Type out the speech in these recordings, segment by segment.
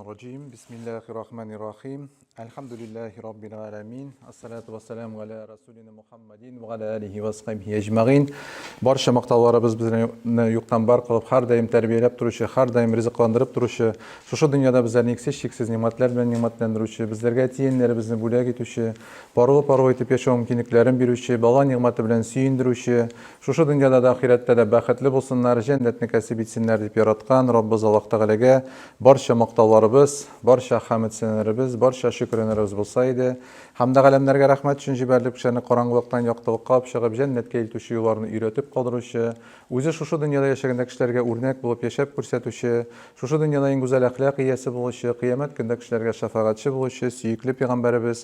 الرجيم بسم الله الرحمن الرحيم الحمد لله رب العالمين الصلاة والسلام على رسولنا محمد وعلى آله وصحبه أجمعين barcha maqtovlarimiz bizni yo'qdan bor qilib har doim tarbiyalab turishi, har doim rizqlantirib turishi, shu dunyoda bizlarni cheksiz ne'matlar bilan ne'matlantiruvchi, bizlarga tiyinlarimizni bo'lak etuvchi, parvo etib yashash mumkinliklarini beruvchi, balo ne'mati bilan suyindiruvchi, shu dunyoda da oxiratda da baxtli bo'lsinlar, jannatni kasb etsinlar deb yaratgan Robbimiz Alloh taolaga barcha maqtovlarimiz, barcha hamd sanolarimiz, barcha shukronlarimiz bo'lsa edi. Hamda alamlarga rahmat uchun jibarlik kuchlarni qorong'ulikdan yoqtirib olib chiqib jannatga eltuvchi yo'llarni uyratib qoldiruvchi, o'zi shu dunyoda yashagan kishilarga o'rnak bo'lib yashab ko'rsatuvchi, shu dunyoda eng go'zal axloq egasi bo'lishi, qiyomat kunida kishilarga shafaatchi bo'lishi, suyukli payg'ambarimiz,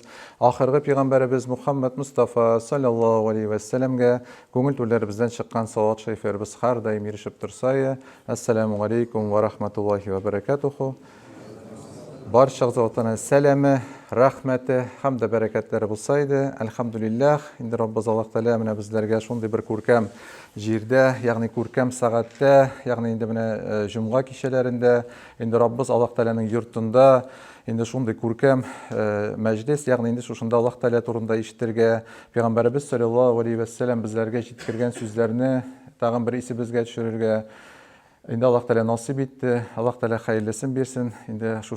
oxirgi payg'ambarimiz Muhammad Mustafa sallallohu alayhi vasallamga ko'ngil to'llarimizdan chiqqan salovat shariflarimiz har doim erishib tursa, assalomu alaykum va rahmatullohi va barakatuh. Barcha zotlarga salami, rahmati hamda barakatlari bo'lsaydi. Alhamdulillah, endi Robbimiz Alloh taolo mana bizlarga shunday bir ko'rkam yerda, ya'ni ko'rkam soatda, ya'ni endi mana jum'a kishilarida, endi Robbimiz Alloh taolaning yurtida endi shunday ko'rkam majlis, ya'ni endi shunda Alloh taolo turunda eshittirga payg'ambarimiz sollallohu alayhi vasallam bizlarga yetkazgan so'zlarni tag'in bir esimizga tushirishga endi Alloh taolo nasib etdi. Alloh taolo xayrlasini bersin. Endi shu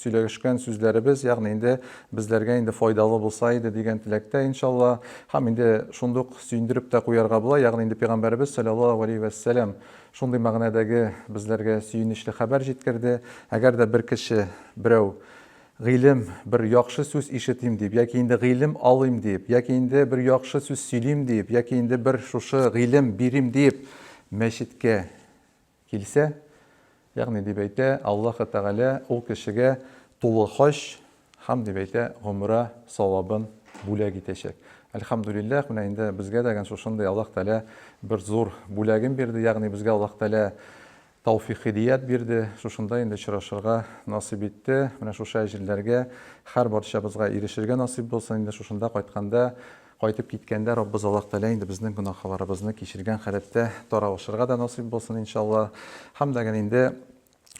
söylashgan so'zlarimiz, ya'ni endi bizlarga endi foydali bo'lsa edi degan tilakda inshaalloh ham endi shundoq suyundirib da qo'yarga bo'lar. Ya'ni endi payg'ambarimiz sollallohu alayhi vasallam shunday ma'nodagi bizlarga suyunishli xabar yetkazdi. Agarda bir kishi birov g'ilm bir yaxshi so'z eshitim deb, yoki endi g'ilm olim deb, yoki endi bir yaxshi so'z söylim deb, yoki endi bir shu g'ilm berim deb masjidga kelsa, ya'ni deb ayta, Alloh taolo u kishiga to'liq xosh ham deb ayta, umra savobin bo'lak etacak. Alhamdulillah, mana endi bizga degan shunday Alloh taolo bir zo'r bo'lagin berdi, ya'ni bizga Alloh taolo tavfiq hidayat berdi. Shunda endi uchrashishga nasib etdi. Mana shu ajrlarga har barcha bizga erishishga nasib bo'lsin. Endi shunda qaytganda qaytib ketganda Robbimiz Alloh taolo endi bizning gunohlarimizni kechirgan holatda to'g'rilashirga da nasib bo'lsin inshaalloh. Hamdagan endi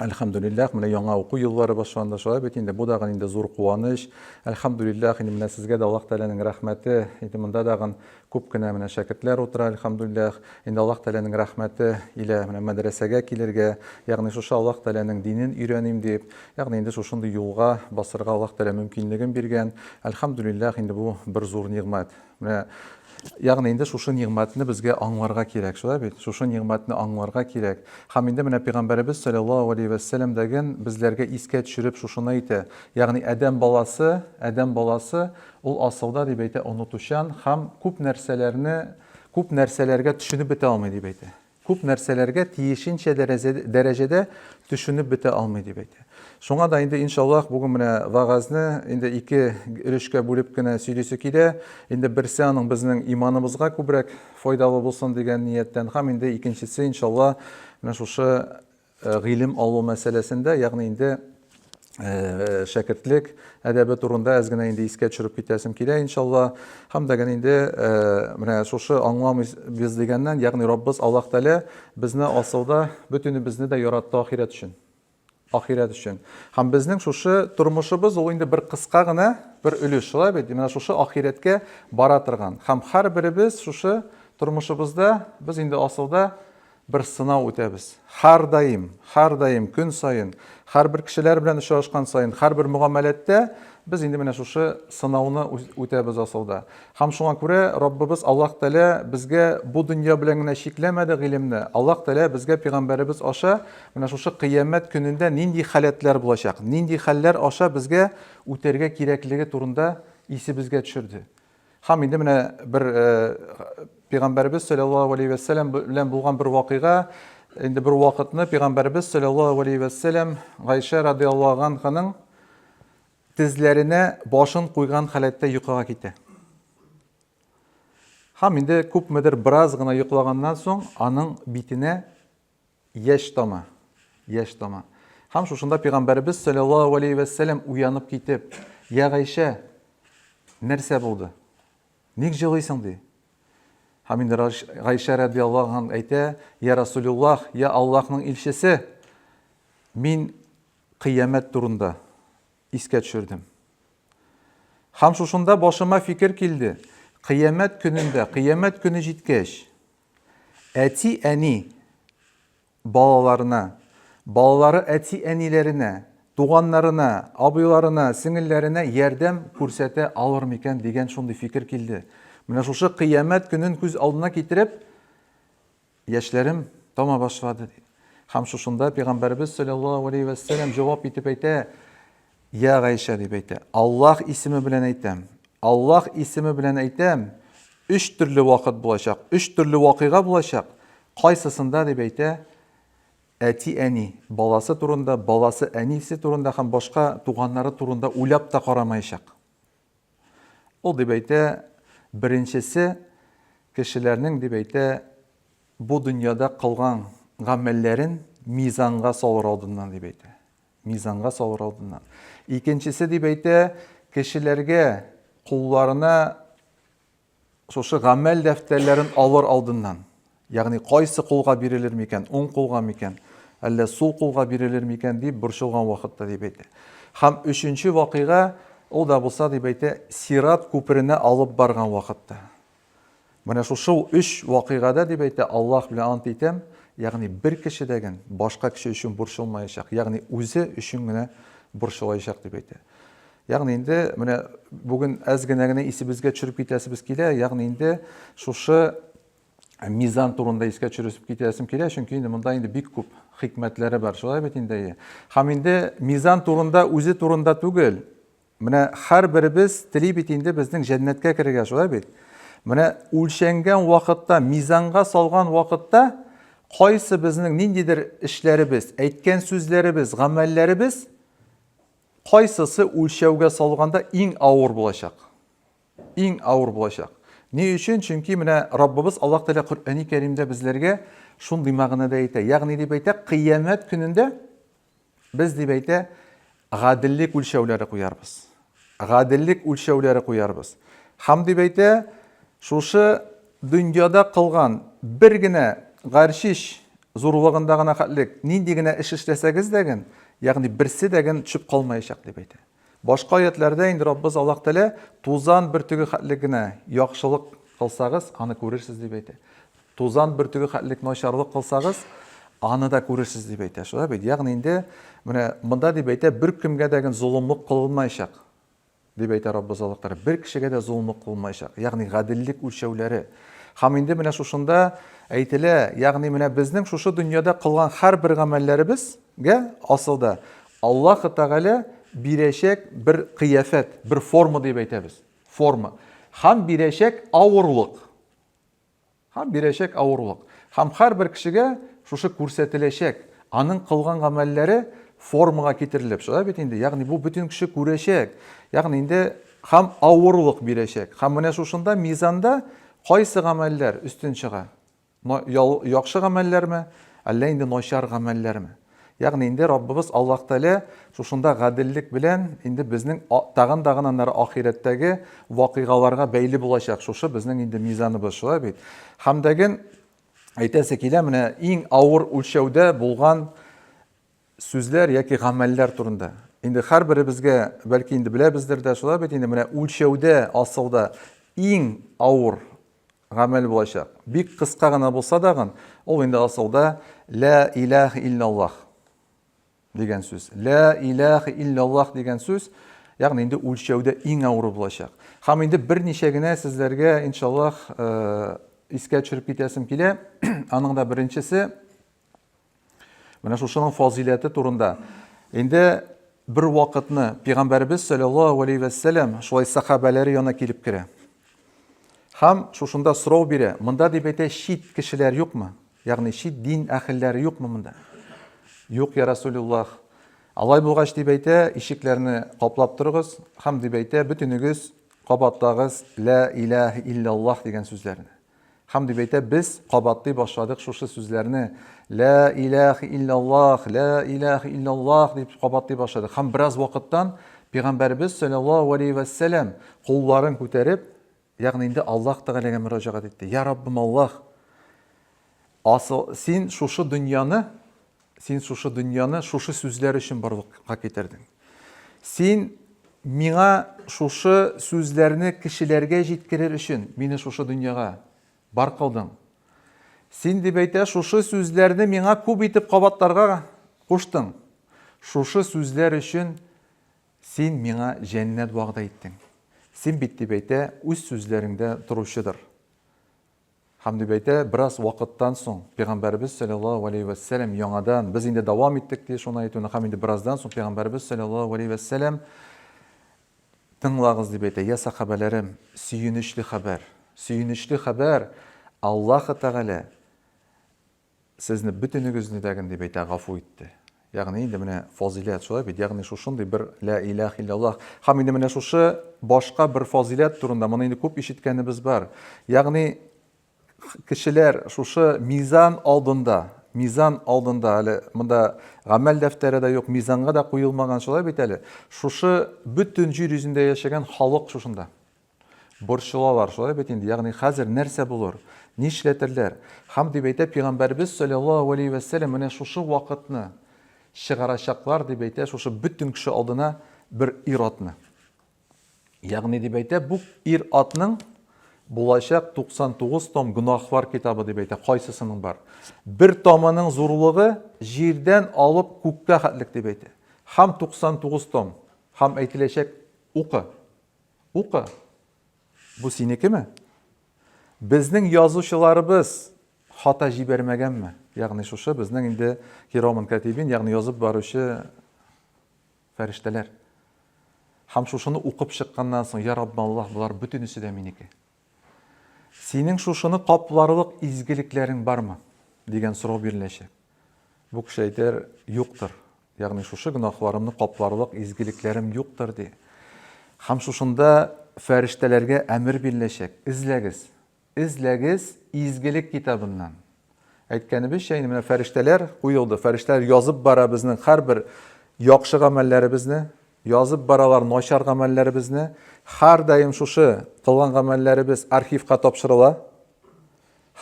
alhamdulillah mana yangi o'quv yillari boshlandi shoyib endi bu dag'in endi zo'r quvonish. Alhamdulillah endi mana sizga da Alloh taolaning rahmati, endi bunda dag'in ko'pgina mana shagirdlar o'tirar alhamdulillah. Endi Alloh taolaning rahmati ila mana madrasaga kelirga, ya'ni shu Alloh taolaning dinini o'rganim deb, ya'ni endi shu shunday yo'lga bosirga Alloh taolo mumkinligini bergan. Alhamdulillah endi bu bir zo'r ne'mat. Mana ya'ni endi shu ne'matni bizga anglarga kerak, shu ne'matni anglarga kerak. Ham endi mana payg'ambarimiz sollallohu alayhi vasallam degan bizlarga esga tushirib shuni aytdi. Ya'ni adam bolasi ul aslida deb aytdi, unutuşan ham ko'p narsalarga tushunib bita olmaydi deb aytdi. Ko'p narsalarga tiyishincha darajada tushunib bita olmaydi deb aytdi. Şuna da endi inşallah bugün mana va'azni endi ikki ulushga bo'libgina söylese kida, endi birisi aning bizning iymonimizga ko'proq foydali bo'lsin degan niyatdan ham endi ikkinchisi inshaalloh mana shu g'ilm olу masalasida, ya'ni endi shagirdlik adabi turunda ozgina endi esga tushirib ketasim kerak inshaalloh. Hamdagan endi mana shu anglamiz biz degandan, ya'ni Robbimiz Alloh taolo bizni aslida butunimizni da yaratdi oxirat uchun. Ham bizning shu turmushimiz ol endi bir qisqagina bir ulush, mana shu oxiratga bora turgan. Ham har birimiz shu turmushimizda biz endi aslida bir sinov o'tamiz. Har doim kun sayin, har bir kishilar bilan uchrashgan sayin, har bir muomalatda biz endi mana shu sinovni o'tamiz aslida. Ham shunga ko'ra Robbimiz Alloh taolo bizga bu dunyo bilangina cheklamadi ilmni. Alloh taolo bizga payg'ambarimiz osha mana shu qiyomat kunida nindi holatlar bo'lacak, nindi hallar osha bizga o'targa kerakligi turunda esimizga tushirdi. Ham endi mana bir payg'ambarimiz sollallohu alayhi vasallam bilan bo'lgan bir voqea, endi bir vaqtni payg'ambarimiz sollallohu alayhi vasallam Aysha radhiyallohu anhaning tizlarine boshini qo'ygan holatda yiqilib ketdi. Ham endi ko'pmidir birozgina yiqilgandan so'ng aning bitine yosh toma. Ham shunda payg'ambarimiz sollallohu alayhi vasallam uyanib ketib, "Ya Aysha, narsa bo'ldi? Ник jilg'aysang?" dedi. Ham endi Aysha radhiyallohu anha aytdi, "Ya Rasululloh, ya Allohning elchisi, men кыямет турында искә төшердем. Һәм шушында башыма фикер килде. Кыямет көнендә, кыямет көне җиткәч, әти-әни балаларына, балалары әти-әниләренә, туганнарына, абыйларына, сеңелләренә ярдәм күрсәтә алыр микән дигән шундый фикер килде. Менә шушы кыямет көнен күз алдына китереп, яшьләрем тама башлады. Һәм шушында Пәйгамбәрбез саллаллаһу алейхи ва саллям җавап итеп әйтә: "Я Гайша", дип әйтә. "Аллаһ исеме белән әйтәм. Аллаһ исеме белән әйтәм, 3 төрле вакыт булачак, 3 төрле вакыйга булачак. Кайсысында", дип әйтә, әти-әни баласы турында, баласы әнисе турында һәм башка туганнары турында уйлап та карамаячак. Ул дип әйтә, беренчесе кешеләрнең, дип әйтә, бу дөньяда кылган гамәлләрен мизанга салыр алдыннан, дип әйтә. Мизанга салыр алдыннан. Икенчесе, дип әйтә, кешеләргә кулларына шушы гамәл дәфтәрләрен алыр алдыннан. Ягъни кайсы кулга бирелер микән, уң кулга микән, әллә сул кулга бирелер микән дип борчылган вакытта, дип әйтә. Һәм өченче вакыйга ул да булса, дип әйтә, Сират күперенә алып барган вакытта. Менә шушы 3 вакыйгада, дип әйтә, Аллаһ белән ант итәм, ягъни бер кешедәген башка кеше өчен борчылмаячак, ягъни үзе өчен генә борчылачак, дип әйтә. Ягъни инде менә бүген әз генә исебезгә төшереп китәсебез килә, ягъни инде шушы мизан турында искә төшереп китәсем килә, чөнки инде монда инде бик күп хикмәтләре бар, шулай бит инде. Һәм инде мизан турында, үзе турында түгел. Менә һәрберебез тели бит инде безнең җәннәткә керергә, шулай бит. Менә үлчәнгән вакытта, мизанга салган вакытта, кайсы безнең ниндидер эшләребез, әйткән сүзләребез, гамәлләребез кайсысы үлчәүгә салганда иң авыр булачак. Иң авыр булачак. Ни өчен? Чөнки менә Раббыбыз Аллаһ Тәгалә Коръәни Кәримдә безләргә шундый мәгънәдә әйтә. Ягъни дип әйтә, кыямет көнендә без, дип әйтә, гаделлек үлчәүләре куярбыз. Гаделлек үлчәүләре куярбыз. Һәм дип әйтә, шушы дөньяда кылган бер генә гаршиш зурлыгында гына хәтлек, нинди генә эш эшләсәгез дәген, ягъни берсе дәген төшеп калмаячак, дип әйтә. Башка аятларда инде Раббыбыз Аллаһ Тәгалә тузан бөртеге хәтлек генә яхшылык кылсагыз, аны күрерсез, дип әйтә. Тузан бөртеге хәтлек начарлык кылсагыз, аны да күрерсез, дип әйтә. Шулай бит. Ягъни инде менә монда, дип әйтә, бер кемгә дәген зулымлык кылынмаячак, дип әйтә Раббыбыз Аллаһ Тәгалә. Бер кешегә дә зулымлык кылынмаячак. Ягъни гаделлек үлчәүләре. Һәм инде менә шушында әйтелә, ягъни менә безнең шушы дөньяда кылган һәрбер гамәлләребезгә асылда Аллаһ Тәгалә бирәчәк бер кыяфәт, бер форма, дип әйтәбез. Форма. Һәм бирәчәк авырлык. Һәм бирәчәк авырлык. Һәм һәрбер кешегә шушы күрсәтеләчәк. Аның кылган гамәлләре формага китерелеп, шулай бит инде. Ягъни бу бөтен кеше күрәчәк. Ягъни инде һәм авырлык бирәчәк. Һәм менә шушында мизанда кайсы гамәлләр үстен чыга? Яхшы гамәлләрме, әллә инде начар гамәлләрме? Ягъни инде Раббыбыз Аллаһ Тәгалә шушында гаделлек белән инде безнең тагын аннары ахирәттәге вакыйгаларга бәйле булачак. Шушы безнең инде мизаныбыз, шулай бит. Һәм дәген әйтәсе килә, менә иң авыр үлчәүдә булган сүзләр яки гамәлләр турында. Инде һәрберебезгә бәлки инде беләбездер дә, шулай бит инде менә үлчәүдә асылда иң авыр гамәл булачак. Бик кыска гына булса дагы, ул инде асылда ла илаха илляллаһ дигән сүз. Ла илаха илляллаһ дигән сүз, ягъни инде үлчәүдә иң авыры булачак. Һәм инде берничә генә сезләргә иншаллаһ искә төшереп китәсем килә. Аның да беренчесе менә шушының фазиләте турында. Инде бер вакытны Пәйгамбәрбез саллаллаһу алейхи ва саллям шулай сахабалары янына килеп керә. Һәм шушында сорау бирә. Монда, дип әйтә, шит кешеләр юкмы? Ягъни шит дин әһелләре юкмы монда? Юк, я Расулуллаһ. Алай булгач, дип әйтә, ишекләрне каплап торыгыз һәм, дип әйтә, бөтенегез кабатлагыз ла илаха илляллаһ дигән сүзләрне. Һәм, дип әйтә, без кабатлый башладык шушы сүзләрне. Ла илаха илляллаһ, ла илаха илляллаһ дип кабатлый башладык. Һәм бераз вакыттан Пәйгамбәрбез саллаллаһу алейхи ва саллям кулларын күтәреп, ягъни инде Аллаһ Тәгаләгә мөрәҗәгать итте. Я Раббым Аллаһ, син шушы дөньяны син шушы дөньяны шушы сүзләр өчен барлыкка китердең. Син миңа шушы сүзләрне кешеләргә җиткерер өчен мине шушы дөньяга бар кылдың. Син дип әйтә, шушы сүзләрне миңа күп итеп кабатларга куштың. Шушы сүзләр өчен син миңа җәннәт вәгъдә иттең. Син бит дип әйтә, үз сүзләреңдә торучыдыр. Һәм дип әйтә, бераз вакыттан соң Пәйгамбәрбез саллаллаһу алейхи ва сәллям яңадан без инде дәвам иттек ди шуны әйтүне, һәм инде бераздан соң Пәйгамбәрбез саллаллаһу алейхи ва сәллям тыңлагыз дип әйтә, я сахабаларым, сөенечле хәбәр. Сөенечле хәбәр, Аллаһ Тәгалә сезне бөтенегезне дәген дип әйтә, гафу итте. Ягъни инде менә фазилат шулай бит, ягъни шушындый бер ла илаха илляллаһ. Һәм инде менә шушы башка бер фазилат турында моны инде күп ишеткәнебез бар. Ягъни кешеләр шушы мизан алдында әле монда гамәл дәфтәре дә юк, мизанга да куелмаган шулай бит әле. Шушы бөтен җир йөзендә яшәгән халык шушында. Борчылалар шулай бит инде. Ягъни хәзер нәрсә булыр? Нишләтерләр? Һәм дип әйтә Пәйгамбәрбез саллаллаһу алейхи ва сәллям менә шушы вакытны чыгарачаклар дип әйтә, шушы бөтен кеше алдына бер ир-атны. Ягъни дип әйтә, бу ир-атның булачак 99 том гунахлар китабы дип әйтә, кайсысының бар. Бер томының зурлыгы җирдән алып күккә хәтлек дип әйтә. Һәм 99 том. Һәм әйтеләчәк укы. Укы. Бу синекеме? Безнең язучыларыбыз хата җибәрмәгәнме? Ягъни шушы безнең инде кираман катибин, ягъни язып баручы фәрештәләр. Һәм шушыны укып чыкканнан соң, я Раббы Аллаһ, булар бөтенесе дә минеке. Синең шушыны капларлык изгелекләрең бармы? Дигән сорау биреләчәк. Бу кеше әйтер, юктыр. Ягъни шушы гынахларымны капларлык изгелекләрем юктыр ди. Һәм шушында фәрештәләргә әмер биреләчәк. Изләгез изгелек китабыннан. Әйткәнебезчә, инде менә фәрештәләр куелды. Фәрештәләр язып бара безнең һәрбер яхшы гамәлләребезне, язып баралар начар гамәлләребезне. Һәр даим шушы кылган гамәлләребез архивка тапшырыла.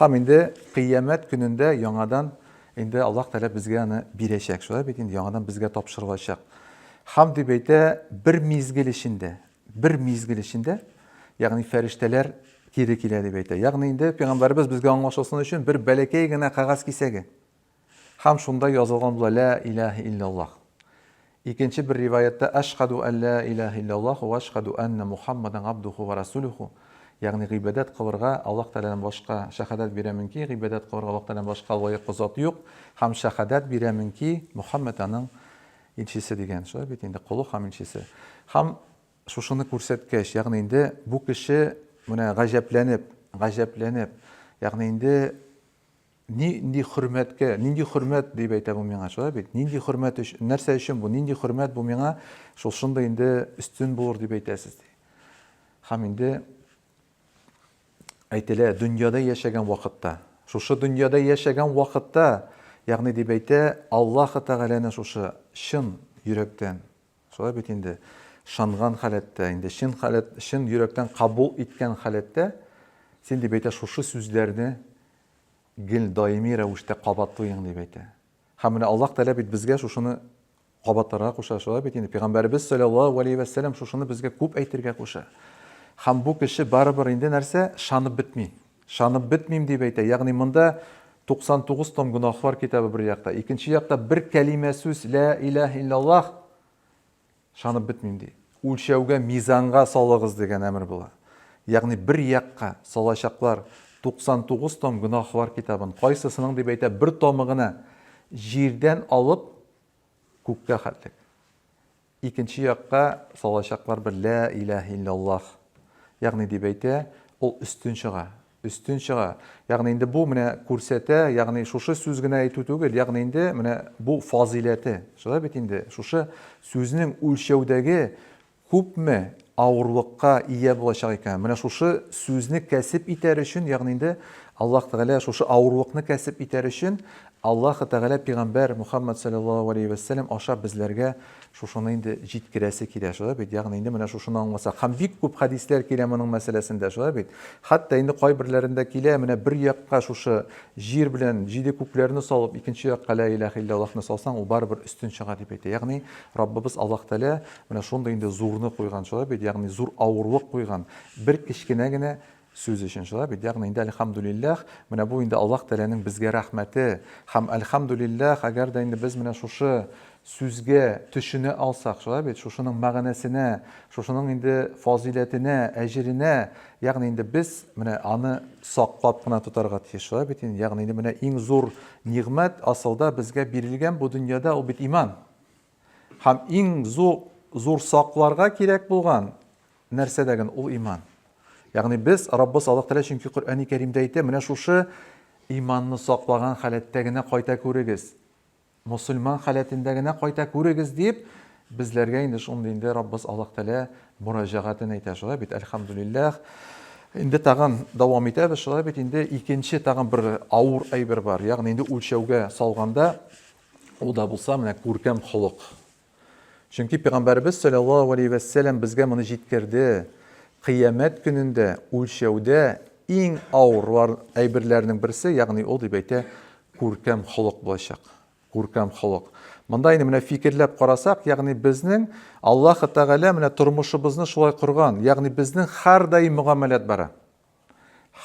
Һәм инде кыямәт көнендә яңадан инде Аллаһ Тәгалә безгә аны бирәчәк. Шулай бит инде яңадан безгә тапшырылачак. Һәм дип әйтә, бер мизгел эчендә, ягъни фәрештәләр кире килә дип әйтә. Ягъни инде Пәйгамбәрбез безгә аңлашылсын өчен бер бәләкәй генә кагаз кисәге. Һәм шунда язылган була ла илаха илляллаһ. Икенче бер риваятта ашһаду ан ла илаха илляллаһ ва ашһаду анна Мухаммадан абдуху ва расулуху. Ягъни гыйбадат кылырга Аллаһ Тәгаләдән башка шаһадат бирәмен ки, гыйбадат кылырга Аллаһ Тәгаләдән башка лаек зат юк, һәм шаһадат бирәмен ки, Мухаммад аның илчесе дигән. Шулай бит инде кулы һәм илчесе. Һәм шушыны күрсәткәч, ягъни инде бу кеше менә гаҗәпләнеп, ягъни инде нинди хөрмәт дип әйтә бу миңа, шулай бит? Нинди хөрмәт өчен, нәрсә өчен бу? Нинди хөрмәт бу миңа? Шушында инде өстен булыр дип әйтәсез ди. Һәм инде әйтелә, дөньяда яшәгән вакытта, шушы дөньяда яшәгән вакытта, ягъни дип әйтә, Аллаһ Тәгаләне шушы чын йөрәктән, шулай бит инде шанган халәттә, инде чын йөрәктән кабул иткән халәттә, син дип әйтә, шушы сүзләрне гел даими рәвештә кабатлыйң дип әйтә. Һәм менә Аллаһ Тәгалә бит безгә шушыны кабатларга куша, шулай бит инде Пәйгамбәрбез саллаллаһу алейхи ва сәллям шушыны безгә күп әйтергә куша. Һәм бу кеше барыбер инде нәрсә шанып бетмим дип әйтә. Ягъни монда 99 том гунахлар китабы бер якта, икенче якта бер кәлимә сүз ла илаха илляллаһ шанып бетмим ди. Үлчәүгә, мизанга салыгыз дигән әмер була. Ягъни бер якка салачаклар 99 том гунахлар китабын. Кайсысының дип әйтә, бер томы гына җирдән алып күккә хәтлек. Икенче якка салачаклар бер ла илаха илляллаһ. Ягъни дип әйтә, ул өстен чыга. Ягъни инде бу менә күрсәтә, ягъни шушы сүз генә әйтү түгел, ягъни инде менә бу фазиләте. Шулай бит инде шушы сүзнең үлчәүдәге күпме авырлыкка ия булачак икән. Менә шушы сүзне кәсеп итәр өчен, ягъни инде Аллаһ Тәгалә шушы авырлыкны кәсеп итәр өчен Аллаһ Тәгалә Пәйгамбәр Мухаммад саллаллаху алейхи ва саллям аша безләргә шушыны инде җиткерәсе килә, шулай бит. Ягъни инде менә шушыны аңласа, һәм бик күп хәдисләр килә моның мәсьәләсендә, шулай бит. Хәтта инде кайберләрендә килә, менә бер якка шушы җир белән җиде күкләрне салып, икенче якка ла илаһа иллаллаһны салсаң, ул барыбер өстен чыга дип әйтә. Ягъни Раббыбыз Аллаһ Тәгалә менә шундый инде зурны куйган, шулай бит. Ягъни зур авырлык куйган. Бер кечкенә генә сүз өчен, шулай бит. Ягъни инде әлхәмдүлиллаһ, менә бу инде Аллаһ Тәгаләнең безгә рәхмәте. Һәм әлхәмдүлиллаһ, әгәр дә инде без менә шушы сүзгә төшенә алсак, шулай бит, шушының мәгънәсенә, шушының инде фазиләтенә, әҗренә, ягъни инде без менә аны саклап кына тотарга тиеш, шулай бит. Ягъни инде менә иң зур нигъмәт асылда безгә бирелгән бу дөньяда ул бит иман. Һәм иң зур сакларга кирәк булган нәрсә дәген ул иман. Ягъни без Раббыбыз Аллаһ Тәгалә чөнки Коръәни Кәримдә әйтә, менә шушы иманны саклаган халәттә генә кайта күрегез. Мусульман халәтендә генә кайта күрегез дип, безләргә инде шундый инде Раббыбыз Аллаһ Тәгалә мөрәҗәгатен әйтә, шулай бит. Әлхәмдүлиллаһ. Инде тагын дәвам итәбез, шулай бит. Инде икенче тагын бер авыр әйбер бар. Ягъни инде үлчәүгә салганда, ул да булса менә күркәм холык. Чөнки Пәйгамбәрбез саллаллаху алейхи ва саллям безгә моны җиткерде. Кыямәт көнендә үлчәүдә иң авыр әйберләрнең берсе, ягъни ул дип әйтә, күркәм холык булачак. Күркәм холык. Монда инде менә фикерләп карасак, ягъни безнең Аллаһ Тәгалә менә тормышыбызны шулай корган, ягъни безнең һәр даим мөгамәләт бара.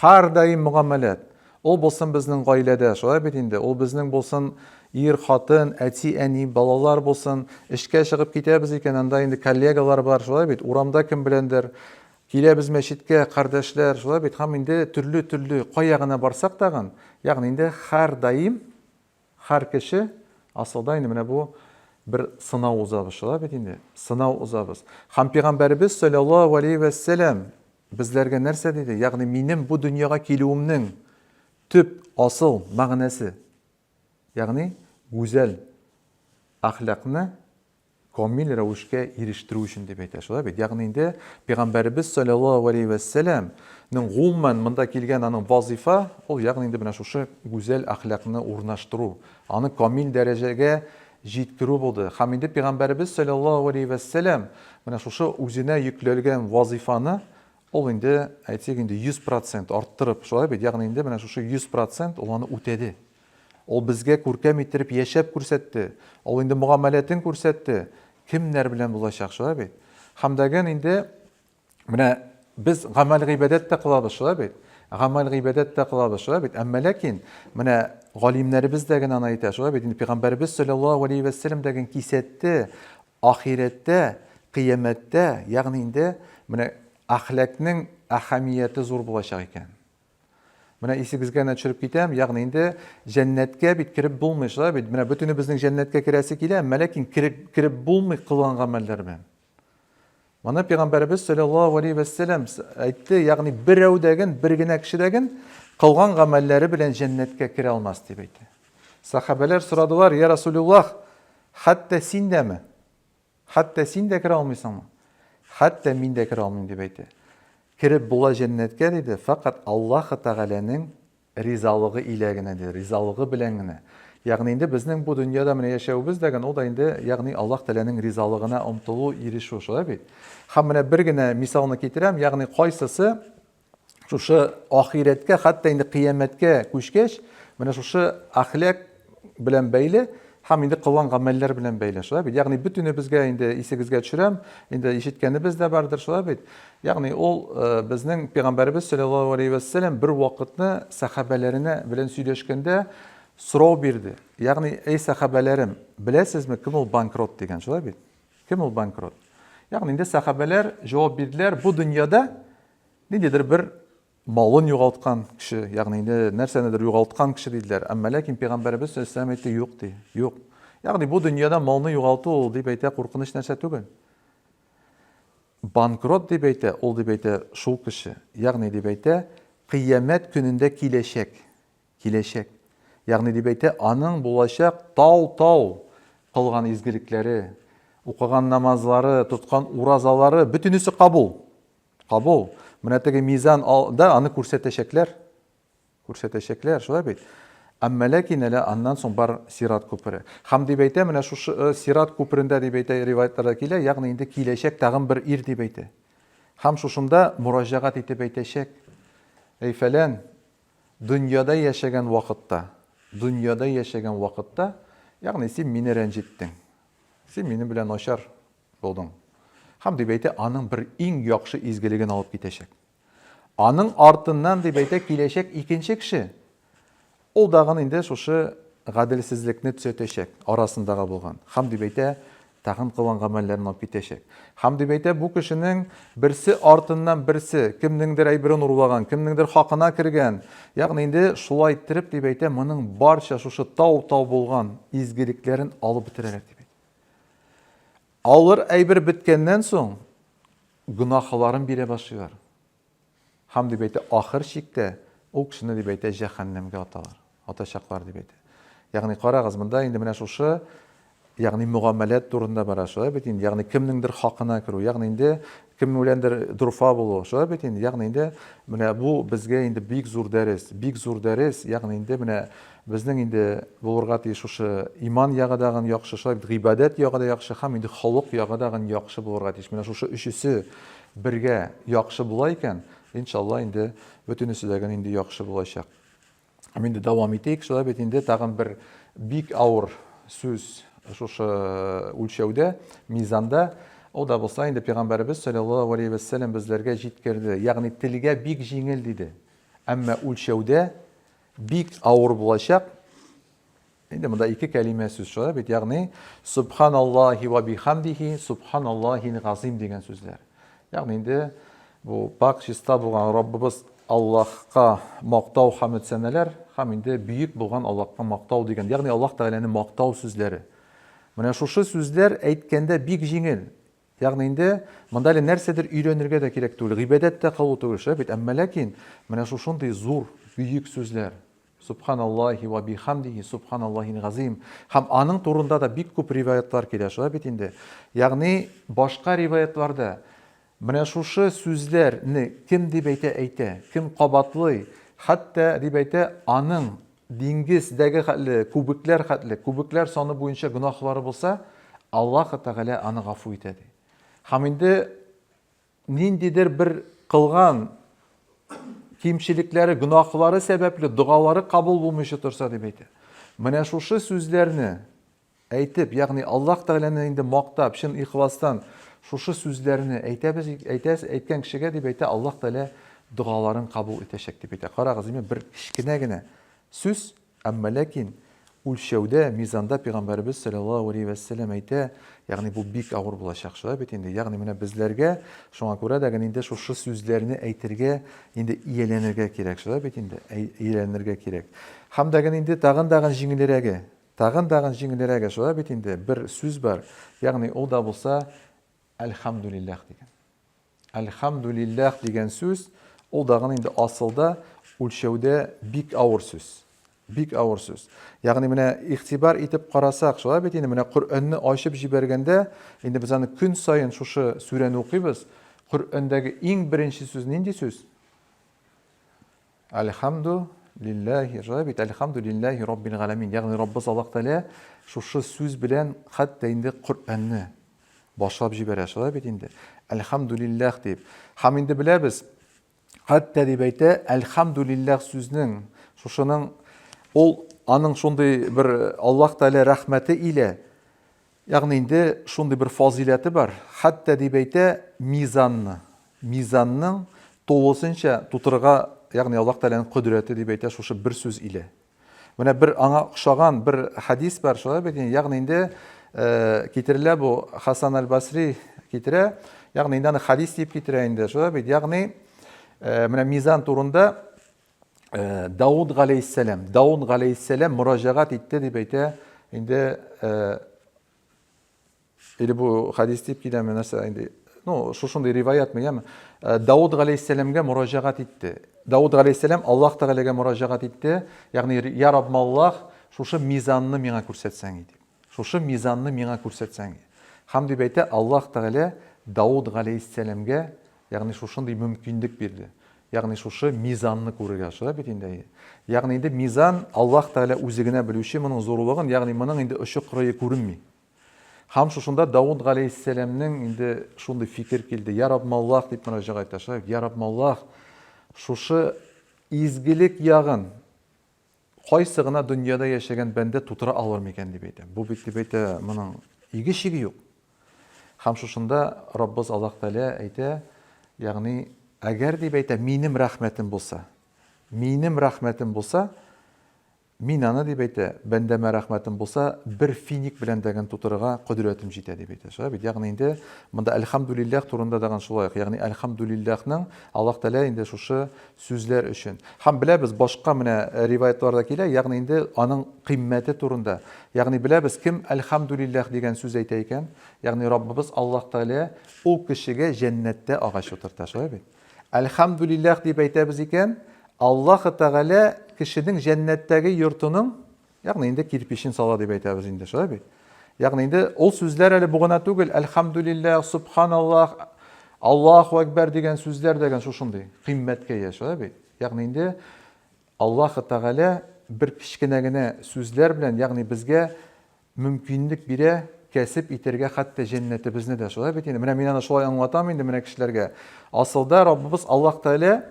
Һәр даим мөгамәләт. Ул булсын безнең гаиләдә, шулай бит инде. Ул безнең булсын ир, хатын, әти, әни, балалар булсын, эшкә чыгып китәбез икән, анда инде коллегалар бар, шулай бит. Урамда кем беләндер киләбез мәчеткә, кардәшләр, шулай бит. Һәм инде төрле кая гына барсак тагын, ягъни инде һәр даим, һәр кеше асылда инде менә бу бер сынау узабыз, шулай бит инде. Сынау узабыз. Һәм Пәйгамбәрбез саллаллаху алейхи ва саллям безләргә нәрсә диде? Ягъни минем бу дөньяга килүемнең төп асыл мәгънәсе, ягъни гүзәл әхлакны камил рәвешкә ирештерү өчен дип әйтә, шулай бит. Ягъни инде Пәйгамбәрбез саллаллаху алейхи ва саллямның гомумән монда килгән аның вазифа, ул ягъни инде менә шушы гүзәл әхлакны урнаштыру, аны камил дәрәҗәгә җиткерү булды. Һәм инде Пәйгамбәрбез саллаллаху алейхи ва саллям менә шушы үзенә йөкләлгән вазифаны ул инде әйтсәк инде 100% арттырып, шулай бит. Ягъни инде менә шушы 100% ул аны үтәде. Ул безгә күркәм иттереп яшәп күрсәтте. Ул инде мөгамәләтен күрсәтте. Кемнәр белән булачак, шулай бит. Һәм дәген инде менә без гамәл гыйбадәт тә кылабыз, шулай бит. Гамәл гыйбадәт тә кылабыз, шулай бит. Әмма ләкин менә галимнәребез дә генә аны әйтә, шулай бит. Инде Пәйгамбәрбез саллаллаху алейхи ва саллям дәген кисәтте, ахирәттә, кыямәттә, ягъни инде менә әхлакның әһәмияте зур булачак икән. Менә исегезгә төшереп китәм, ягъни инде җәннәткә бит кирип булмый, шулай бит. Менә бөтене безнең җәннәткә керәсе килә, әмма ләкин кирип булмый кылган гамәлләр белән. Моны Пәйгамбәрбез саллаллаху алейхи ва саллям әйтте, ягъни берәүдәген, бер генә кешедәген кылган гамәлләре белән җәннәткә керә алмас дип әйтте. Сахабалар сорадылар: "Я Расулуллаһ, хәтта син дәме? Хәтта син дә керә алмыйсыңмы?" "Хәтта мин дә керә алмыйм" дип әйтте. Кирип була җәннәткә диде, фақат Аллаһ Тәгаләнең ризалыгы илә генә диде, ризалыгы белән генә. Ягъни инде безнең бу дөньяда менә яшәүбез дәгән ул да инде ягъни Аллаһ Тәгаләнең ризалыгына омтылу, ирешү, шулай бит. Һәм менә бер генә мисалны китерәм, ягъни кайсысы шушы ахирәткә, хәтта инде кыямәткә күчкәч, менә шушы әхлак белән бәйле һәм инде кылган гамәлләр белән бәйле, шулай бит. Ягъни бөтене безгә инде исегезгә төшерәм, инде ишеткәнебез дә бардыр, шулай бит. Ягъни ул безнең Пәйгамбәрбез саллаллаху алейхи ва саллям бер вакытны сахабаларына белән сөйләшкәндә сорау бирде. Ягъни: "Эй сахабаларым, беләсезме кем ул банкрот?" дигән, шулай бит. Кем ул банкрот? Ягъни инде сахабалар җавап бирделәр: "Бу дөньяда ниндидер бер малын югалткан кеше, ягъни инде нәрсәнедер югалткан кеше" диделәр. Әмма ләкин Пәйгамбәрбез саллаллаху алейхи ва саллям әйтте: "Юк" ди. Юк. Ягъни бу дөньяда малны югалту ул дип әйтә куркыныч нәрсә түгел. Банкрот дип әйтә, ул дип әйтә шул кеше. Ягъни дип әйтә, кыямәт көнендә киләчәк. Киләчәк. Ягъни дип әйтә, аның булачак тау-тау кылган изгелекләре, укыган намазлары, тоткан уразалары бөтенесе кабул. Кабул. Менә теге мизан да аны күрсәтәчәкләр. күрсәтәчәкләр, шулай бит. Әмма ләкин әле аннан соң бар Сират күпере. Һәм дип әйтә, менә шушы Сират күперендә дип әйтә риваятларда килә, ягъни инде киләчәк тагын бер ир дип әйтә. Һәм шушында мөрәҗәгать итеп әйтәчәк. Әй фәлән, дөньяда яшәгән вакытта, ягъни син мине рәнҗеттең. Син минем белән начар булдың. Һәм дип әйтә, аның бер иң яхшы изгелеген алып китәчәк. Аның артыннан дип әйтә, киләчәк икенче кеше. Ул дагын инде шушы гаделсезлекне төзәтәчәк, арасындагы булган. Һәм дип әйтә, тагын кылган гамәлләрен алып китәчәк. Һәм дип әйтә, бу кешенең берсе артыннан берсе, кемнеңдер әйберен урлаган, кемнеңдер хакына кергән. Ягъни инде шулай иттереп дип әйтә, моның барча шушы тау-тау булган изгелекләрен алып бетерәләр дип әйтә. Алыр әйбер биткәннән соң гөнаһларын бирә башлыйлар. Һәм дип әйтә, ахыр чиктә ул кешене дип әйтә, җәһәннәмгә атачаклар дип әйтә. Ягъни карагыз, монда инде менә шушы ягъни мугамәләт турында бара, шулай бит инде. Ягъни кемнеңдер хакына керү, ягъни инде кем беләндер дурфа булу, шулай бит инде. Ягъни инде менә бу безгә инде бик зур дәрес, ягъни инде менә безнең инде булырга тиеш шушы иман ягыдагы яхшы, шулай бит гыйбадәт ягыда яхшы, һәм инде халык ягыдагы яхшы булырга тиеш. Менә шушы өчесе бергә яхшы була икән, иншалла инде бөтенесе дә инде яхшы булачак. Һәм инде дәвам итик, шулай бит инде тагын бер бик авыр сүз шушы үлчәүдә, мизанда, ул да булса инде Пәйгамбәрбез саллаллаһу алейхи ва саллям безләргә җиткерде. Ягъни телгә бик җиңел диде. Әмма үлчәүдә бик авыр булачак. Инде монда ике кәлимә сүз шулай бит, ягъни субханаллаһи ва бихамдихи, субханаллаһил газим дигән сүзләр. Ягъни инде бу пак чиста булган Раббыбыз Аллаһка мактау хәмд сәнәләр, һәм инде бөек булган Аллаһка мактау дигән, ягъни Аллаһ Тәгаләне мактау сүзләре. Менә шушы сүзләр әйткәндә бик җиңел. Ягъни инде монда нәрсәдер өйрәнергә дә кирәк түгел, гыйбадәт тә кылу түгел, шулай бит. Әмма ләкин менә шушындый зур, бөек сүзләр. Субханаллаһи ва бихамдихи, субханаллаһил газим. Һәм аның турында да бик күп риваятлар килә, шулай бит инде. Ягъни башка риваятларда менә шушы сүзләрне кем дип әйтә, кем кабатлый, хәтта дип әйтә, аның диңгездәге хәтле, күбекләр саны буенча гөнаһлары булса, Аллаһ Тәгалә аны гафу итә ди. Һәм инде ниндидер бер кылган кимчелекләре, гөнаһлары сәбәпле дугалары кабул булмыйча торса дип әйтә. Менә шушы сүзләрне әйтеп, ягъни Аллаһ Тәгаләне инде мактап, чын ихластан шушы сүзләрне әйткән кешегә дип әйтә, Аллаһ Тәгалә дугаларын кабул итәчәк дип әйтә. Карагыз, бер кичкенә генә сүз, әмма ләкин үлчәүдә, мизанда Пәйгамбәрбез саллаллаһу алейхи ва саллям әйтә, ягъни бу бик авыр булачак, шулай бит инде. Ягъни менә безләргә шуңа күрә дә инде шушы сүзләрне әйтергә, инде ияләнергә кирәк, шулай бит инде, ияләнергә кирәк. Һәм дә инде тагын җиңелрәге, шулай бит инде бер сүз бар. Ягъни ул да булса әлхәмдүлиллаһ дигән. Әлхәмдүлиллаһ дигән сүз, ул дагы инде асылда үлчәүдә бик авыр сүз. Бик авыр сүз. Ягъни менә игътибар итеп карасак, шулай бит инде менә Коръәнне ачып җибәргәндә, инде без аны көн сайын шушы сүрәне укыйбыз. Коръәндәге иң беренче сүз нинди сүз? Әлхәмдүлиллаһи, шулай бит, әлхәмдүлиллаһи раббил галәмин. Ягъни Раббыбыз Аллаһ Тәгалә шушы сүз белән хәтта инде Коръәнне башлап җибәрә, шулай бит инде. Әлхәмдүлиллаһ дип. Һәм инде беләбез, хәтта дип әйтә, әлхәмдүлиллаһ сүзнең шушының ул аның шундый бер Аллаһ Тәгалә рәхмәте илә, ягъни инде шундый бер фазиләте бар. Хәтта дип әйтә, мизанның тулысынча тутырга, ягъни Аллаһ Тәгаләнең кудрәте дип әйтә шушы бер сүз илә. Менә бер аңа охшаган бер хадис бар, шулай бит, ягъни инде китерелә бу Хасан аль-Басри китерә, ягъни инде аны хадис дип китерә инде, шулай бит. Ягъни менә мизан турында Дауд галейһиссалам мөрәҗәгать итте дип әйтә. Инде или бу хадис дип киләме нәрсә инде? Ну, шушындый риваятмы, яме? Дауд галейһиссаламга мөрәҗәгать итте. Дауд галейһиссалам Аллаһ Тәгаләгә мөрәҗәгать итте. Ягъни я Раббаллаһ, шушы мизанны миңа күрсәтсәң иде. Шушы мизанны миңа күрсәтсәң. Һәм дип әйтә, Аллаһ Тәгалә Дауд галейһиссаламга, ягъни шушындый мөмкинлек бирде. ягъни шушы мизанны күрергә шулай бит инде. Ягъни инде мизан Аллаһ Тәгалә үзе генә белүче моның зурлыгын, ягъни моның инде очы-кырые күренми. Һәм шушында Дауд галейһиссәламның инде шундый фикер килде. Я Раббаллаһ дип мөрәҗәгать итә шулай. Я Раббаллаһ, шушы изгелек ягын кайсы гына дөньяда яшәгән бәндә тутыра алыр микән дип әйтә. Бу бит дип әйтә, моның иге шиге юк. Һәм шушында Раббыз Аллаһ Тәгалә әйтә, ягъни әгәр дип әйтә, минем рәхмәтем булса, мин аны дип әйтә, бәндәмә рәхмәтем булса, бер финик белән дәгән тутырырга кудрәтем җитә дип әйтә. Шулай бит, ягъни инде монда әлхәмдүлиллаһ турында даган шулай. Ягъни әлхәмдүлиллаһның Аллаһ Тәгалә инде шушы сүзләр өчен. Һәм беләбез, башка менә риваятларда килә, ягъни инде аның кыйммәте турында. Ягъни беләбез, кем әлхәмдүлиллаһ дигән сүз әйтә икән, ягъни Раббыбыз Аллаһ Тәгалә ул кешегә җәннәттә агач утырта. Шулай бит. Әлхәмдүлиллаһ дип әйтәбез икән, Аллаһ Тәгалә кешенең җәннәттәге йортының, ягъни инде кирпичен сала дип әйтәбез инде, шулай бит. Ягъни инде ул сүзләр әле бугына түгел, әлхәмдүлиллаһ, субханаллаһ, Аллаһу әкбәр дигән сүзләр дигән шушындый кыйммәткә ия, шулай бит. Ягъни инде Аллаһ Тәгалә бер кичкенә генә сүзләр белән, ягъни безгә мөмкинлек бирә кәсеп итәргә хәтта җәннәтебезне дә, шулай бит. Менә мин аны шулай аңлатам инде менә кешеләргә. Асылда Раббыбыз Аллаһ Тәгалә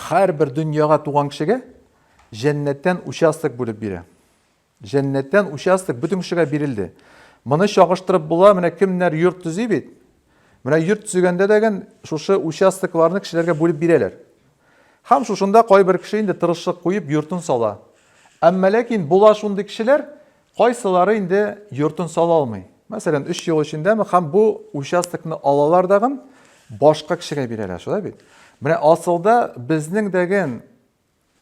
һәрбер дөньяга туган кешегә җәннәттән участок бүлеп бирә. Җәннәттән участок бөтен кешегә бирелде. Моны чагыштырып була, менә кемнәр йорт төзи бит. Менә йорт төзегәндә дәгән шушы участокларны кешеләргә бүлеп бирәләр. Һәм шушында кайбер кеше инде тырышлык куеп йортын сала. Әмма ләкин була шундый кешеләр, кайсылары инде йортын сала алмый. Мәсәлән, 3 ел эчендәме һәм бу участокны алалар дагын башка кешегә бирәләр, шулай бит. Менә асылда безнең дәгән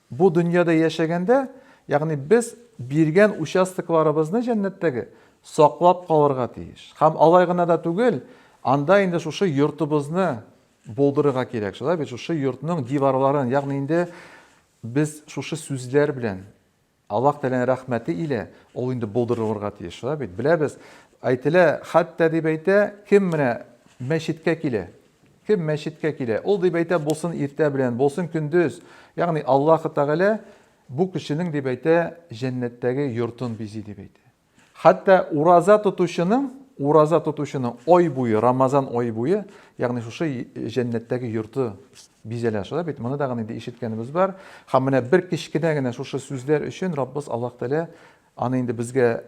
бу дөньяда яшәгәндә, ягъни без биргән участокларыбызны җәннәттәге саклап калырга тиеш. Һәм алай гына да түгел, анда инде шушы йортыбызны булдырырга кирәк. Шулай бит, шушы йортның диварларын, ягъни инде без шушы сүзләр белән Аллаһ Тәгаләнең рәхмәте илә ул инде булдырылырга тиеш. Шулай бит. Беләбез, әйтелә, хәтта дип әйтә, кем менә мәчеткә килә. Кем мәчеткә килә? Ул дип әйтә, булсын иртә белән, булсын көндез. Ягъни Аллаһ Тәгалә бу кешенең дип әйтә, җәннәттәге йортын бизи дип әйтә. Хәтта ураза тотучының ай буе, Рамазан ай буе, ягъни шушы җәннәттәге йорты бизәлә. Шулай бит, моны дагы инде ишеткәнебез бар. Һәм менә бер кичкенә генә шушы сүзләр өчен Раббыз Аллаһ Тәгалә аны инде безгә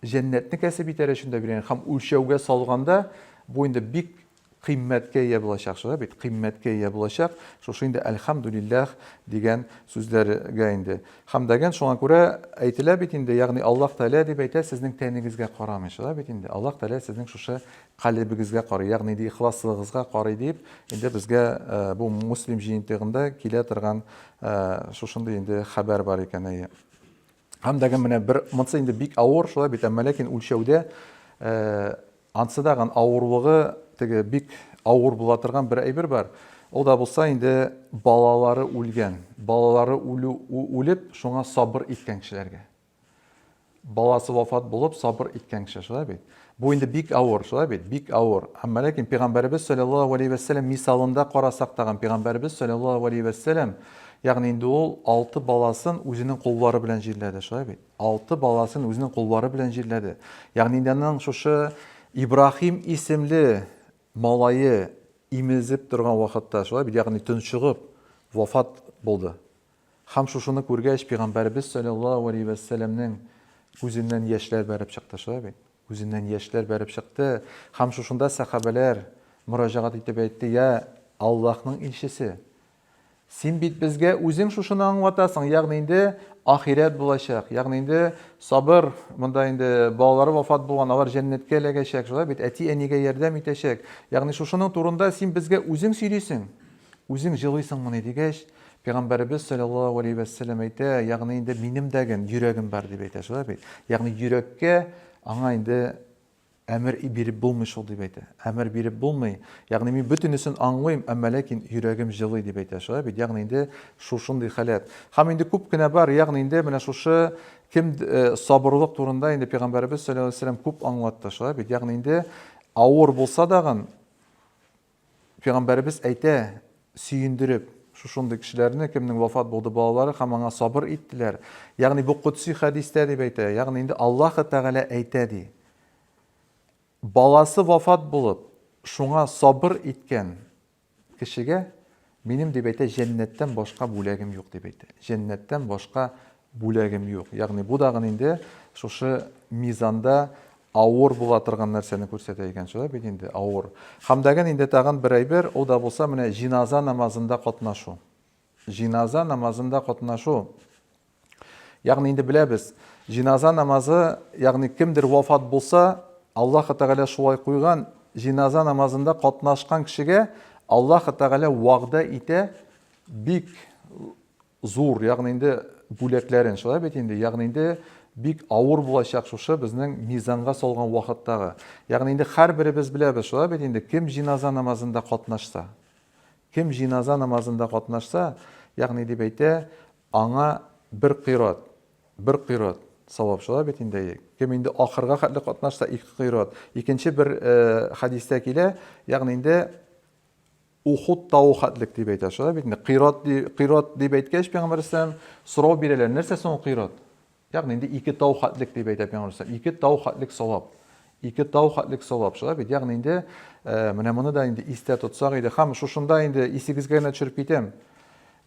җәннәтне кәсеп итәр өчен дә биргән. Һәм үлчәүгә салганда бу инде бик кыйммәткә ия булачак, шулай бит, кыйммәткә ия булачак. Шушы инде әлхәмдүлиллаһ дигән сүзләргә инде. Һәм дәгән шуңа күрә әйтелә бит инде, ягъни Аллаһ Тәгалә дип әйтә, сезнең тәнегезгә карамый, шулай бит инде. Аллаһ Тәгалә сезнең шушы калбигезгә карый, ягъни ди ихласлыгыгызга карый дип, инде безгә бу муслим җыентыгында килә торган шушындый инде хәбәр бар икән. Һәм дәгән менә бер монсы инде бик авыр, шулай бит, әмма ләкин үлчәүдә ансыдаган авырлыгы теге бик авыр була торган бер әйбер бар. Ул да булса инде балалары үлгән. Балалары үлеп, шуңа сабыр иткән кешеләргә. Баласы вафат булып, сабыр иткән кеше, шулай бит. Бу инде бик авыр, шулай бит, бик авыр. Әмма ләкин Пәйгамбәрбез саллаллаһу алейхи ва саллям мисалында карасак тагын, Пәйгамбәрбез саллаллаһу алейхи ва саллям, ягъни инде ул 6 баласын үзенең куллары белән җирләде, шулай бит. 6 баласын үзенең куллары белән җирләде. Ягъни инде аның шушы Ибраһим исемле малайы имезеп торган вакытта, шулай бит, ягъни төнчыгып вафат булды. Һәм шушыны күргәч, Пәйгамбәрбез саллаллаһу алейхи ва саллямның күзеннән яшьләр бәреп чыкты, шулай бит. Күзеннән яшьләр бәреп чыкты. Һәм шушында сахабалар мөрәҗәгать итеп әйтте: "Я Аллаһның илчесе, син бит безгә үзең шушыны аңлатасың, ягъни инде ахирәт булачак, ягъни инде сабыр, монда инде балалары вафат булган, алар җәннәткә эләгәчәк, шулай бит, әти-әнигә ярдәм итәчәк. Ягъни шушының турында син безгә үзең сөйлисең, үзең җылыйсың моны" дигәч, Пәйгамбәрбез саллаллаһу алейхи ва саллям әйтә, ягъни инде минем дәгән йөрәгем бар дип әйтә, шулай бит. Ягъни йөрәккә аңа инде әмер биреп булмый шул дип әйтә. Әмер биреп булмый. Ягъни мин бөтенесен аңлыйм, әмма ләкин йөрәгем җылый дип әйтә, шулай бит. Ягъни инде шушындый халат. Һәм инде күп кенә бар, ягъни инде менә шушы кем сабырлык турында инде Пәйгамбәрбез саллаллаһу алейхи ва саллям күп аңлатты, шулай бит. Ягъни инде авыр булса дагы Пәйгамбәрбез әйтә, сөендереп, шушындый кешеләрне, кемнең вафат булды балалары, һәм аңа сабыр иттеләр. Ягъни бу кутси хадистә дип әйтә. Ягъни инде Аллаһ Тәгалә әйтә ди. Баласы вафат булып, шуңа сабыр иткән кешегә минем дип әйтә, җәннәттән башка бүләгем юк дип әйтә. Җәннәттән башка бүләгем юк. Ягъни бу дагы инде шушы мизанда авыр була торган нәрсәне күрсәтә икән шулай бит инде авыр. Һәм дәгән инде тагын бер әйбер, ул да булса менә җиназа намазында катнашу. Җиназа намазында катнашу. Ягъни инде беләбез, җиназа намазы, ягъни кемдер вафат булса, Аллаһ Тәгалә шулай куйган, җиназа намазында катнашкан кешегә Аллаһ Тәгалә вәгъдә итә бик зур, ягъни инде бүләкләрен шулай бит инде, ягъни инде бик авыр булачак шушы безнең мизанга салган вакыттагы. Ягъни инде һәрберебез беләбез шулай бит инде, кем җиназа намазында катнашса, ягъни дип әйтә, аңа бер кыйрат савап шулай бит инде. Кем инде ахырга хәтле катнашса 2 кыйрат. Икенче бер хадистә килә, ягъни инде Ухуд тау хәтлек дип әйтә шулай бит инде. Кыйрат дип әйткәч, Пәйгамбәр исәлләм сорау бирәләр, нәрсә соң кыйрат? Ягъни инде 2 тау хәтлек дип әйтә Пәйгамбәр исәлләм. 2 тау хәтлек савап. 2 тау хәтлек савап шулай бит. Ягъни инде менә моны да инде истә тотсак иде. Һәм шушында инде исегезгә генә төшереп китәм.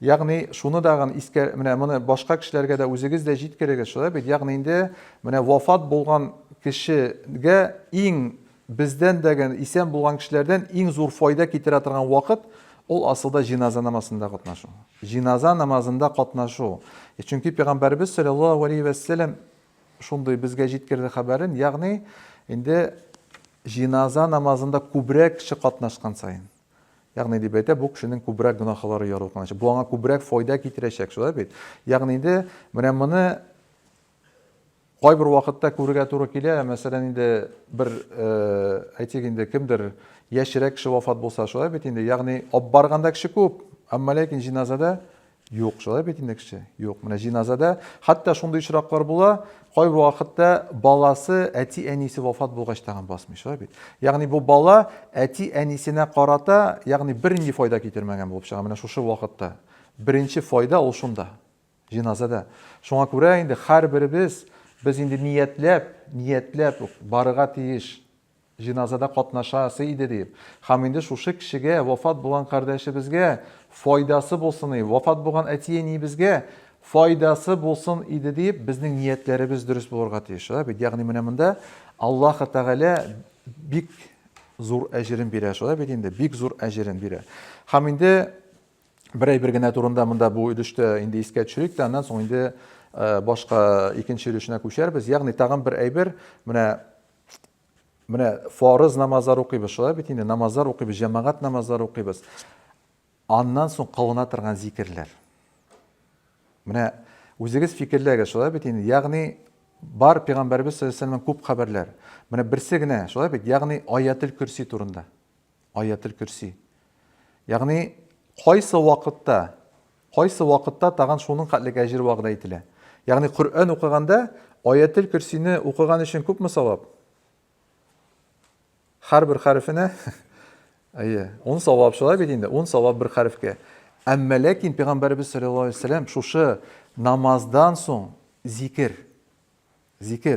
Ягъни шуны дагы искә, менә моны башка кешеләргә дә үзегез дә җиткерегез шулай бит. Ягъни инде менә вафат булган кешегә иң бездән дәгән исән булган кешеләрдән иң зур файда китерә торган вакыт ул асылда җиназа намазында катнашу. Җиназа намазында катнашу. Чөнки Пәйгамбәрбез саллаллаһу алейхи ва саллям шундый безгә җиткерде хәбәрен, ягъни инде җиназа намазында күбрәк кеше катнашкан сайын. Ягъни дип әйтә, бу кешенең күбрәк гөнаһлары ярылган. Бу аңа күбрәк файда китерәчәк шулай бит. Ягъни инде менә моны кайбер вакытта күрергә туры килә. Мәсәлән, инде бер әйтик инде кемдер яшьрәк кеше вафат булса шулай бит инде. Ягъни алып барганда кеше күп, әмма ләкин җиназада юк шулай бит инде кеше. Юк. Менә җиназада хәтта шундый очраклар була, кайбер вакытта баласы, әти-әнисе вафат булгач тагын басмый шулай бит. Ягъни бу бала әти-әнисенә карата, ягъни бернинди файда китермәгән булып чыга. Менә шушы вакытта беренче файда ул шунда, җиназада. Шуңа күрә инде һәрберебез biz инде ниятләп барырга тиеш, җиназада катнашасы иде дип. Һәм инде шушы кешегә, вафат булган кардәшебезгә файдасы булсын, вафат булган әти-әнибезгә файдасы булсын иде дип, безнең ниятләребез дөрес булырга тиеш. Ягъни менә монда Аллаһ Тәгалә бик зур әҗрен бирә, шулай бит инде, бик зур әҗрен бирә. Һәм инде бер әйбер генә турында монда бу өлештә инде искә төшерик тә, аннан соң инде башка икенче өлешенә күчәрбез. Ягъни тагын бер әйбер, менә фарыз намазлар укыйбыз, шулай бит инде, намазлар укыйбыз, җәмәгать намазлар укыйбыз. Аннан соң кылына торган зикрләр. Менә үзегез фикерләгез, шулай бит инде. Ягъни бар Пәйгамбәрбез саллаллаһу алейхи ва саллям күп хәбәрләр. Менә берсе генә, шулай бит, ягъни Аятул Курси турында. Аятул Курси. Ягъни кайсы вакытта тагын шуның хәтлек әҗр вәгъдә ителә. Ягъни Коръән укыганда Аятул Курсине укыган өчен күпме савап? Һәрбер хәрефенә 10 савап шулай бит инде, 10 савап бер хәрефкә. Әмма ләкин Пәйгамбәрбез саллаллаһу алейхи ва саллям шушы намаздан соң зикр,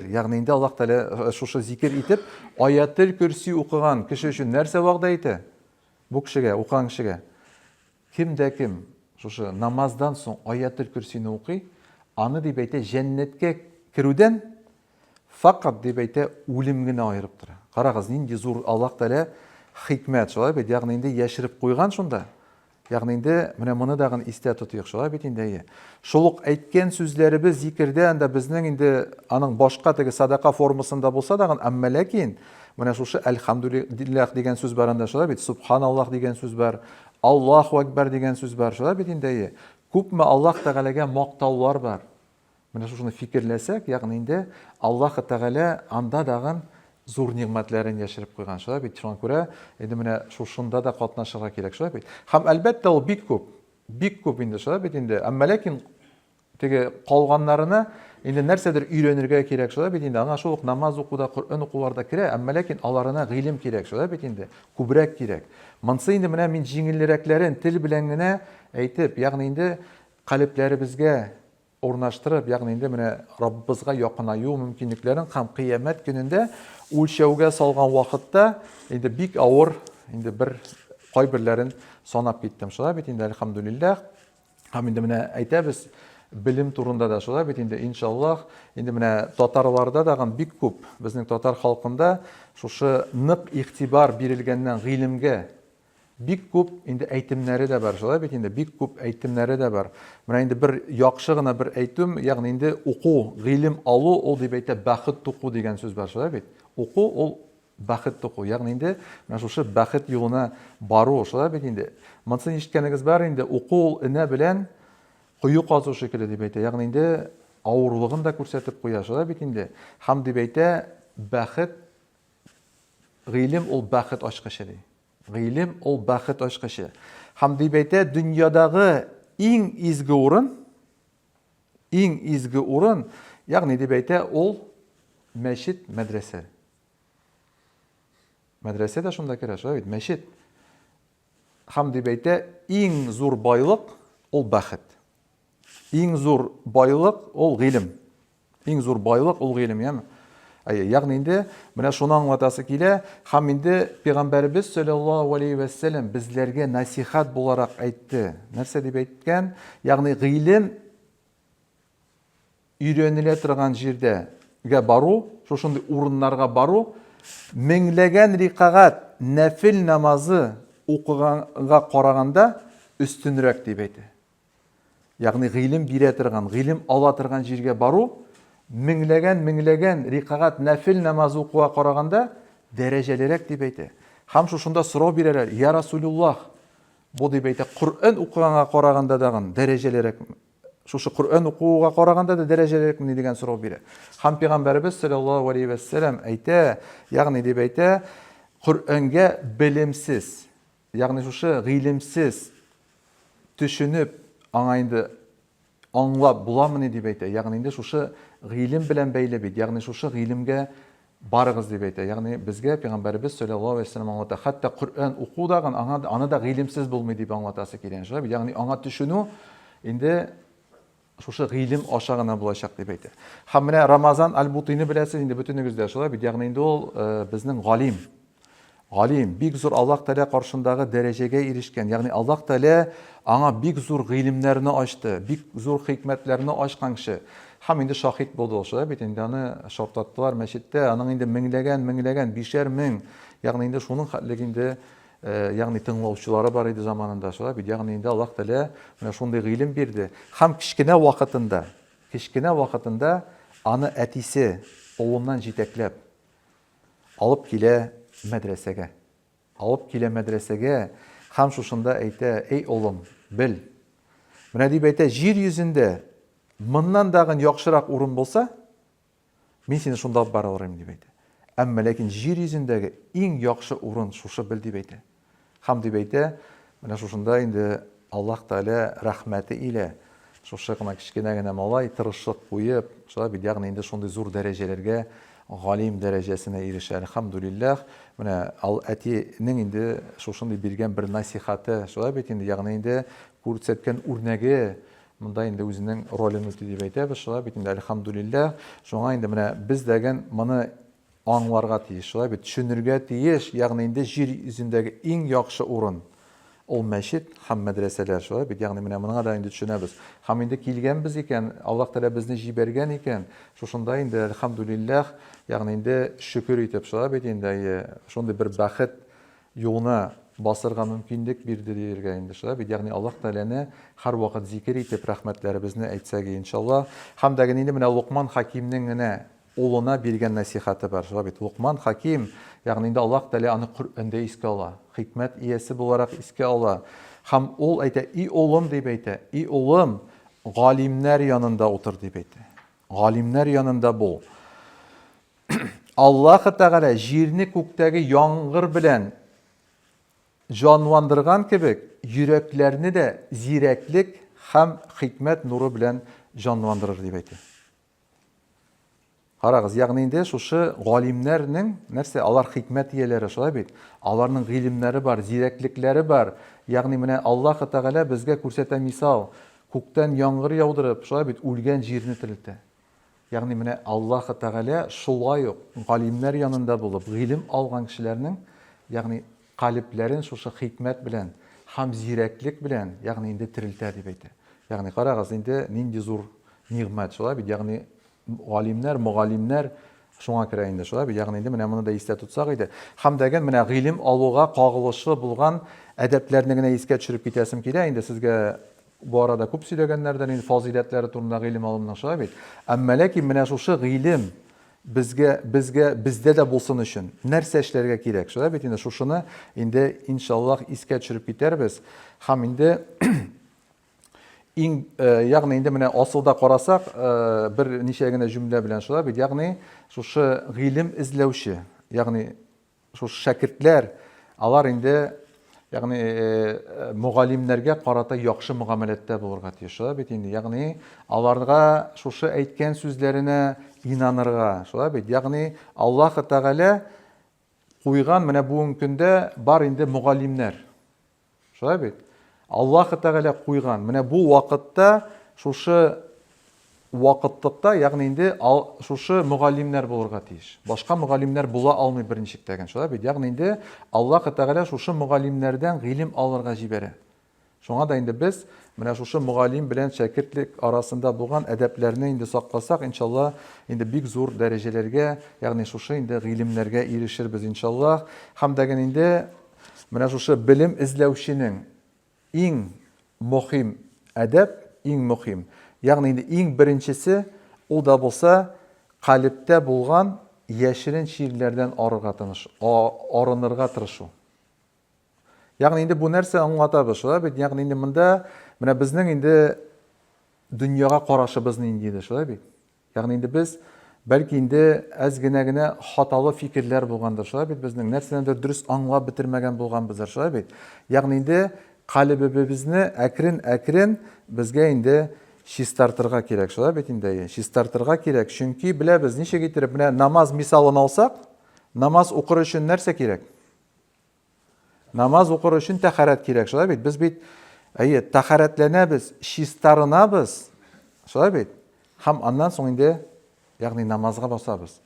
ягъни инде Аллаһ Тәгалә шушы зикр итеп Аятул Курси укыган кеше өчен нәрсә вәгъдә итә? Бу кешегә, укыган кешегә кем шушы намаздан соң Аятул Курсине укый, аны дип әйтә җәннәткә керүдән фақат дип әйтә үлем генә аерып тора. Карагыз, нинди зур Аллаһ Тәгалә хикмәт шулай бит, ягъни инде яшереп куйган шунда. Ягъни инде менә моны дагы истә тотыйк шулай бит инде. Шул ук әйткән сүзләребез зикрдә инде безнең инде аның башка теге садака формасында булса дагы, әмма ләкин менә шушы әлхәмдүлиллаһ дигән сүз бар анда шулай бит, субханаллаһ дигән сүз бар, Аллаһу акбар дигән сүз бар шулай бит инде. Күпме Аллаһ Тәгаләгә мактаулар бар. Менә шуны фикерләсәк, ягъни инде Аллаһ Тәгалә анда дагы зур ниғмәтләрен яшереп куйган шулай бит. Шуңа күрә инде менә шушында да катнашырга кирәк шулай бит. Һәм әлбәттә ул бик күп инде шулай бит инде. Әмма ләкин теге калганнарына инде нәрсәдер өйрәнергә кирәк шулай бит инде. Аңа шул ук намаз укуда, Коръән укуларда керә, әмма ләкин аларына гыйлем кирәк шулай бит инде. Күбрәк кирәк. Монсы инде менә мин җиңелрәкләрен тел белән генә әйтеп, ягъни инде калепләребезгә урнаштырып, ягъни инде менә Раббыбызга якынаю мөмкинлекләрен һәм кыямәт көнендә үлчәүгә салган вакытта инде бик авыр, инде бер кайберләрен санап киттем шулай бит инде, әлхәмдүлиллаһ. Һәм инде менә әйтәбез, белем турында да шулай бит инде, иншаллаһ. Инде менә татарларда да бик күп, безнең татар халкында шушы нык игътибар бирелгәннән гыйлемгә бик күп инде әйтемнәре дә бар шулай бит инде, бик күп әйтемнәре дә бар. Менә инде бер яхшы гына бер әйтүм, ягъни инде уку, гыйлем алу, ул дип әйтә, бәхет туку дигән сүз бар шулай бит. Уку ул бәхет туку, ягъни инде менә шушы бәхет юлына бару шулай бит инде. Монысын ишеткәнегез бар инде, уку ул энә белән кую казу шикелле дип әйтә. Ягъни инде авырлыгын да күрсәтеп куя шулай бит инде. Һәм дип әйтә, бәхет, гыйлем ул бәхет ачкычы ди. Гыйлем ул бәхет ачкычы. Һәм дип әйтә, дөньядагы иң изге урын, ягъни дип әйтә, ул мәчет, мәдрәсә. Мәдрәсә дә шунда керә шулай бит, мәчет. Һәм дип әйтә, иң зур байлык ул бәхет. Иң зур байлык ул гыйлем. Иң зур байлык ул гыйлем, яме? Ягъни инде менә шуны аңлатасы килә, һәм инде Пәйгамбәрбез саллаллаһу алейхи ва саллям безләргә насихат буларак әйтте. Нәрсә дип әйткән? Ягъни гыйлем өйрәнелә торган җирдәгә бару, шушындый урыннарга бару, меңләгән рикагать нәфил намазы укыганга караганда өстенрәк дип әйтә. Ягъни гыйлем бирә торган, гыйлем ала торган җиргә бару, меңләгән рикагать нәфил намазы укуга караганда дәрәҗәлерәк дип әйтә. Һәм шушында сорау бирәләр: "Я Расулуллаһ, бу дип әйтә, Коръән укыганга караганда дагы дәрәҗәлерәк, шушы Коръән укуга караганда да дәрәҗәлерәкме?" дигән сорау бирә. Һәм Пәйгамбәрбез саллаллаһу алейхи ва саллям әйтә, ягъни дип әйтә, Коръәнгә белемсез, ягъни шушы гыйлемсез төшенеп, аңа инде аңлап буламыни дип әйтә. Ягъни инде шушы гыйлем белән бәйле бит. Ягъни шушы гыйлемгә барыгыз дип әйтә. Ягъни безгә Пәйгамбәрбез саллаллаһу алейхи ва саллям аңлата. Хәтта Коръән уку дагы аны да гыйлемсез булмый дип аңлатасы килә. Ягъни аңа төшенү инде шушы гыйлем аша гына булачак дип әйтә. Һәм менә Рамазан аль-Бутыйны беләсез инде бөтенегез дә шулай бит. Ягъни инде ул безнең галим. Галим, бик зур Аллаһ Тәгалә каршындагы дәрәҗәгә ирешкән. Ягъни Аллаһ Тәгалә аңа бик зур гыйлемнәрне ачты, бик зур хикмәтләрне ачкан кеше. Һәм инде шаһид булды шулай бит. Инде аны шартлаттылар мәчеттә. Аның инде меңләгән, бишәр мең. Ягъни инде шуның хәтлек инде ягъни тыңлаучылары бар иде заманында шулай бит. Ягъни инде Аллаһ Тәгалә менә шундый гыйлем бирде. Һәм кичкенә вакытында аны әтисе улыннан җитәкләп алып килә мәдрәсәгә. Һәм шушында әйтә: "Эй улым, бел. Менә дип әйтә, җир йөзендә моннан дагы яхшырак урын булса, мин сине шунда алып бара алырмын" дип әйтә. Әмма ләкин җир йөзендәге иң яхшы урын шушы бел дип әйтә. Һәм дип әйтә, менә шушында инде Аллаһ Тәгалә рәхмәте илә шушы гына кичкенә генә малай тырышлык куеп, шулай бит, ягъни инде шундый зур дәрәҗәләргә, галим дәрәҗәсенә ирешә. Әлхәмдүлиллаһ. Менә ал әтинең инде шушындый биргән бер насихаты, шулай бит инде, ягъни инде күрсәткән үрнәге монда инде үзенең ролен үти дип әйтәбез, шулай бит инде, әлхәмдүлиллаһ. Шуңа инде менә без дәгән моны аңларга тиеш, шулай бит, төшенергә тиеш, ягъни инде җир йөзендәге иң яхшы урын ул мәчет һәм мәдрәсәләр, шулай бит. Ягъни менә моңа да инде төшенәбез. Һәм инде килгәнбез икән, Аллаһ Тәгалә безне җибәргән икән, шушында инде әлхәмдүлиллаһ, ягъни инде шөкер итеп, шулай бит инде шундый бер бәхет юлына басырга мөмкинлек бирде диергә инде, шулай бит. Ягъни Аллаһ Тәгаләне һәр вакыт зикр итеп рәхмәтләребезне әйтсәк иншаллаһ. Һәм дә инде менә Луқман Хакимнең генә улына биргән насихаты бар, шулай бит. Луқман Хаким, ягъни инде Аллаһ Тәгалә аны Коръәндә искә ала, хикмәт иясе буларак искә ала. Һәм ул әйтә: "И улым" дип әйтә, "И улым, галимнәр янында утыр" дип әйтә. Галимнәр янында бул. Аллаһ Тәгалә җирне күктәге яңгыр белән җанландырган кебек, йөрәкләрне дә зирәклек һәм хикмәт нуры белән жанландырыр дип әйтә. Карагыз, ягъни инде шушы галимнәрнең нәрсә, алар хикмәт ияләре, шулай бит. Аларның гыйлемнәре бар, зирәклекләре бар. Ягъни менә Аллаһ Тәгалә безгә күрсәтә мисал, күктән яңгыр яудырып, шулай бит, үлгән җирне терелтә. Ягъни менә Аллаһ Тәгалә шулай ук галимнәр янында булып, гыйлем алган кешеләрнең, ягъни калебләрен шушы хикмәт белән һәм зирәклек белән, ягъни инде терелтә дип әйтә. Ягъни карагыз, инде нинди зур нигъмәт, шулай бит. Ягъни галимнәр, мугалимнәр шуңа керә инде, шулай бит. Ягъни инде менә моны да истә тутсак иде. Һәм дәгән менә гыйлем алуга кагылышлы булган әдәпләрне генә искә төшереп китәсем килә. Инде сезгә бу арада күп сөйләгәннәрдән инде фазиләтләре турында гыйлем алымның, шулай бит. Әмма ләкин менә шушы гыйлем бездә дә булсын өчен нәрсә эшләргә кирәк, шулай бит. Инде шушыны инде иншаллаһ искә төшереп китәрбез. Һәм инде ягъни инде менә асылда карасак, бер ничә генә җөмлә белән, шулай бит. Ягъни шушы гыйлем эзләүче, ягъни шушы шәкертләр, алар инде ягъни мугалимнәргә карата яхшы муамәләттә булырга тиеш, шулай бит. Инде ягъни аларга шушы әйткән сүзләренә инанырга, шулай бит. Ягъни Аллаһ Тәгалә куйган менә бүгенге көндә бар инде мугалимнәр, шулай бит. Аллаһ Тәгалә куйган. Менә бу вакытта, шушы вакытлыкта, ягъни инде шушы мугалимнәр булырга тиеш. Башка мугалимнәр була алмый берничек тәгән, шулай бит. Ягъни инде Аллаһ Тәгалә шушы мугалимнәрдән гыйлем алырга җибәрә. Шуңа да инде без менә шушы мугалим белән шәкертлек арасында булган әдәпләрне инде сакласак, иншаллаһ, инде бик зур дәрәҗәләргә, ягъни шушы инде гыйлемнәргә ирешербез иншаллаһ. Һәм дәгән инде менә шушы белем эзләүченең иң мөһим әдәп, иң мөһим. Ягъни инде иң беренчесе ул да булса калептә булган яшерен ширләрдән арынырга тырышу. Ягъни инде бу нәрсә аңлатабыз, шулай бит. Ягъни инде монда менә безнең инде дөньяга карашыбыз нинди иде, шулай бит. Ягъни инде без бәлки инде әз генә хаталы фикерләр булгандыр, шулай бит. Безнең нәрсәнедер дөрес аңлап бетермәгән булганбыздыр, шулай бит. Ягъни инде калебебезне әкрен безгә инде чистартырга кирәк, шулай бит инде. Чистартырга кирәк, чөнки беләбез, ничек итеп менә намаз мисалын алсак, намаз укыр өчен нәрсә кирәк? Намаз укыр өчен тәһарәт кирәк, шулай бит. Без бит тәһарәтләнәбез, чистарынабыз, шулай бит. Һәм аннан соң инде ягъни намазга басабыз.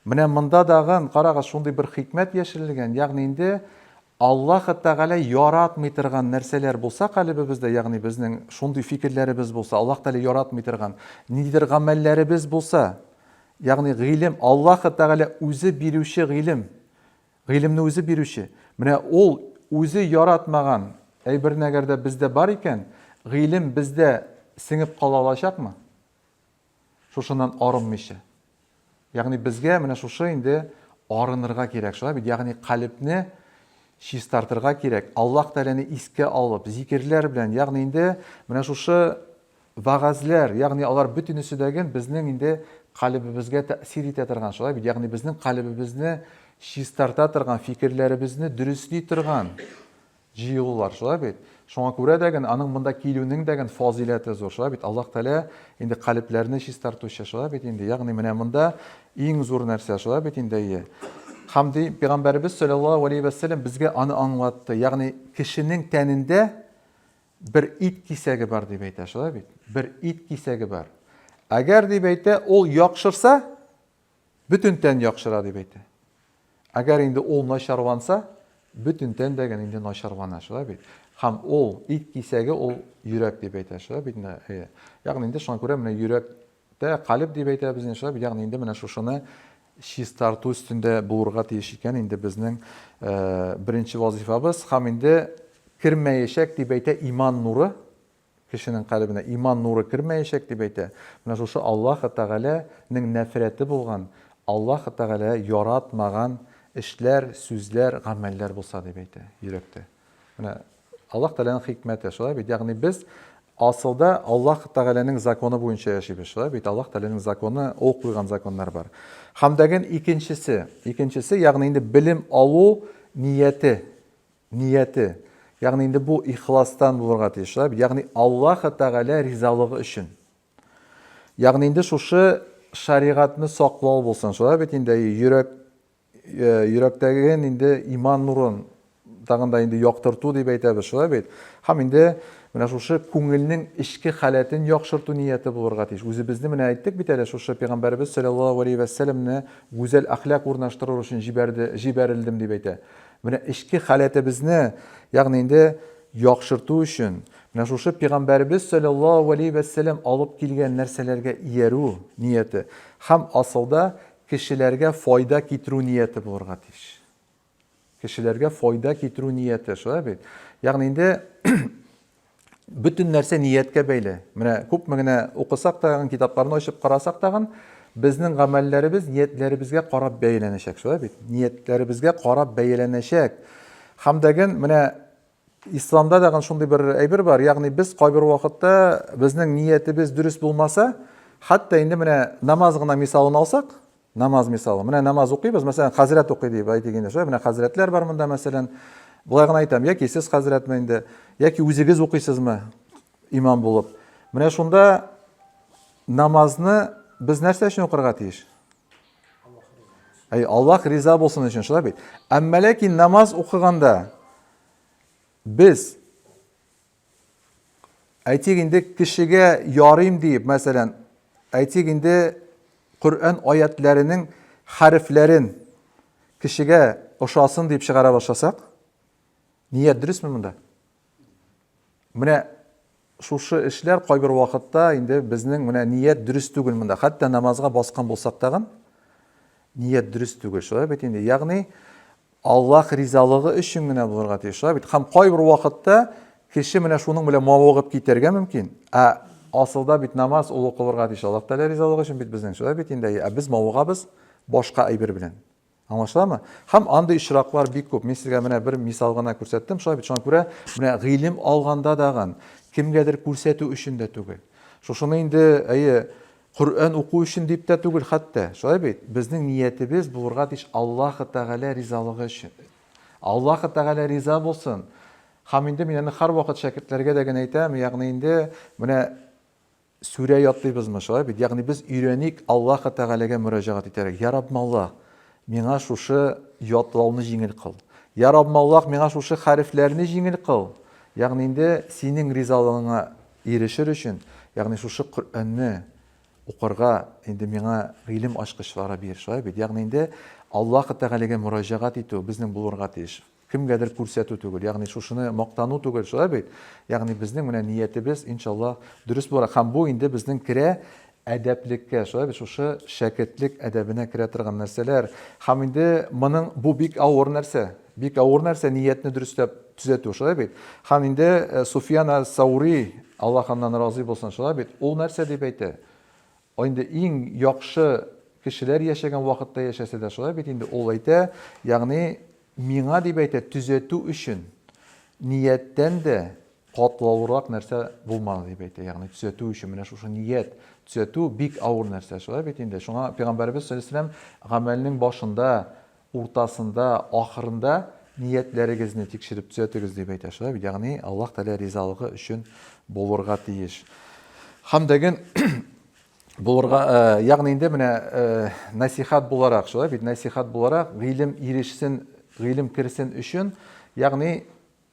Менә монда дагы карагыз, шундый бер хикмәт яшерелгән. Ягъни инде Аллаһ Тәгалә яратмый торган нәрсәләр булса калебебездә, ягъни безнең шундый фикерләребез булса, Аллаһ Тәгалә яратмый торган нидер гамәлләребез булса, ягъни гыйлем, Аллаһ Тәгалә үзе бирүче гыйлем, гыйлемне үзе бирүче. Менә ул үзе яратмаган әйберне әгәрдә бездә бар икән, гыйлем бездә сеңеп кала алачакмы? Шушыннан арынмыйча. Ягъни безгә менә шушы инде арынырга кирәк, шулай бит. Ягъни калепне чистартырга кирәк. Аллаһ Тәгаләне искә алып, зикерләр белән, ягъни инде менә шушы вагазлар, ягъни алар бөтенесе дәгән безнең инде калебебезгә тәэсир итә торган, шулай бит. Ягъни безнең калебебезне чистарта торган, фикерләребезне дөресли торган җыелулар, шулай бит. Шуңа күрә дәгән аның монда килүнең дәгән фазиләте зур, шулай бит. Аллаһ Тәгалә инде калебләрне чистартучы, шулай бит инде. Ягъни менә монда иң зур нәрсә, шулай бит инде. Һәм ди Пәйгамбәрбез саллаллаһу алейхи ва саллям безгә аны аңлатты. Ягъни кешенең тәнендә бер ит кисәге бар дип әйтә, шулай бит. Бер ит кисәге бар. Әгәр дип әйтә, ул яхшырса, бөтен тән яхшыра дип әйтә. Әгәр инде ул начарланса, бөтен тән дәгән инде начарлана, шулай бит. Һәм ул ит кисәге ул йөрәк дип әйтә, шулай бит. Ягъни инде шуңа күрә менә йөрәктә калеп дип әйтәбез, шулай бит. Ягъни инде менә шушыны чистарту өстендә булырга тиеш икән инде безнең беренче вазифабыз. Һәм инде кирмәячәк дип әйтә иман нуры, кешенең калебенә иман нуры кирмәячәк дип әйтә. Менә шушы Аллаһ Тәгаләнең нәфрәте булган, Аллаһ Тәгалә яратмаган эшләр, сүзләр, гамәлләр булса дип әйтә йөрәктә. Менә Аллаһ Тәгаләнең хикмәте, шулай бит. Ягъни без асылда Аллаһ Тәгаләнең законы буенча яшибез, шулай бит. Аллаһ Тәгаләнең законы, ул куйган законнар бар. Һәм дәгән икенчесе, ягъни инде белем алу нияте. Ягъни инде бу ихластан булырга тиеш, шулай бит. Ягъни Аллаһ Тәгалә ризалыгы өчен. Ягъни инде шушы шариғатны саклау булсын, шулай бит инде йөрәктәге инде иман нурын тагында инде яктырту дип әйтәбез, шулай бит. Һәм инде менә шушы күңелнең ичке халәтен яхшырту нияте булырга тиеш. Үзебезне менә әйттек бит әле шушы Пәйгамбәрбез саллаллаһу алейхи ва сәлламне гүзәл әхлак урнаштырыр өчен җибәрелдем дип әйтә. Менә ичке халәтебезне, ягъни инде яхшырту өчен менә шушы Пәйгамбәрбез саллаллаһу алейхи ва сәллям алып килгән нәрсәләргә иярү нияте һәм асылда кешеләргә файда китерү нияте булырга тиеш. Кешеләргә файда китерү нияте, шулай бит. Ягъни инде бөтен нәрсә нияткә бәйле. Менә күпме генә укысак та, китапларны ачып карасак та, безнең гамәлләребез ниятләребезгә карап бәяләнәчәк, шулай бит. Ниятләребезгә карап бәяләнәчәк. Һәм дәген менә исламда да шундый бер әйбер бар. Ягъни без кайбер вакытта безнең ниятебез дөрес булмаса, хәтта инде менә намаз гына мисалын алсак, намаз мисалы. Менә намаз укыйбыз, мәсәлән, хәзрәт укый дип әйтегәндә, шулай менә хәзрәтләр бар монда, мәсәлән, булай гына әйтәм, яки сез хәзрәтме инде, яки үзегез укыйсызмы имам булып. Менә шунда намазны без нәрсә өчен укырга тиеш? Аллаһ риза булсын өчен, шулай бит. Әмма ләкин намаз укыганда без әйтик инде кешегә ярыйм дип, мәсәлән, әйтик инде Коръән аятләренең хәрефләрен кешегә ошасын дип чыгара башласак, ният дөресме монда? Менә шушы эшләр кайбер вакытта инде безнең менә ният дөрес түгел монда. Хәтта намазга баскан булсак тагын ният дөрес түгел, шулай бит инде. Ягъни Аллаһ ризалыгы өчен генә булырга тиеш, шулай бит. Һәм кайбер вакытта кеше менә шуның белән мавыгып китәргә мөмкин. Асылда бит намаз ул укылырга тиеш. Аллаһ Тәгалә ризалыгы өчен бит безнең, шулай бит инде. Без мавыгабыз башка әйбер белән. Аңлашыламы? Һәм андый ишраклар бик күп. Мин сезгә менә бер мисал гына күрсәттем, шулай бит. Шуңа күрә менә гыйлем алганда дагы кемгәдер күрсәтү өчен дә түгел. Шушыны инде Коръән уку өчен дип тә түгел хәтта. Шулай бит. Безнең ниятебез булырга тиеш Аллаһ Тәгалә ризалыгы өчен. Аллаһ Тәгалә риза булсын. Һәм инде мин аны һәр вакыт шәкертләргә дә генә әйтәм, ягъни инде менә сүрә ятлыйбызмы, шулай бит. Ягъни без өйрәник Аллаһ Тәгаләгә мөрәҗәгать итәргә. Я Раббым Аллаһ, миңа шушы ятлауны җиңел кыл. Я Раббым Аллаһ, миңа шушы хәрефләрне җиңел кыл. Ягъни инде синең ризалыгыңа ирешер өчен, ягъни шушы Коръәнне укырга инде миңа гыйлем ачкычлары бир, шулай бит. Ягъни инде Аллаһ Тәгаләгә мөрәҗәгать итү безнең булырга тиеш. Кемгәдер күрсәтү түгел, ягъни шушыны мактану түгел, шулай бит. Ягъни безнең менә ниятебез иншаллаһ дөрес булыр. Һәм бу инде безнең керә әдәплеккә, шулай бит, шушы шәкертлек әдәбенә керә торган нәрсәләр. Һәм инде моның бу бик авыр нәрсә. Бик авыр нәрсә ниятне дөрестләп төзәтү, шулай бит. Һәм инде Суфиян ас-Саури, Аллаһ аннан разый булсын, шулай бит. Ул нәрсә дип әйтә? Инде иң яхшы кешеләр яшәгән вакытта яшәсә дә, шулай бит инде ул әйтә, ягъни миңа дип әйтә, төзәтү өчен нияттән дә катлаулырак нәрсә булмады дип әйтә. Ягъни төзәтү өчен менә шушы ният төзәтү бик авыр нәрсә, шулай бит инде. Шуңа Пәйгамбәрбез саллаллаһу алейһи ва сәллям гамәлнең башында, уртасында, ахырында ниятләрегезне тикшереп төзәтегез дип әйтә, шулай бит. Ягъни Аллаһ Тәгалә ризалыгы өчен булырга тиеш. Һәм дәген булырга, ягъни инде менә насихат буларак, шулай бит, насихат буларак гыйлем ирешсен, гыйлем керсен өчен, ягъни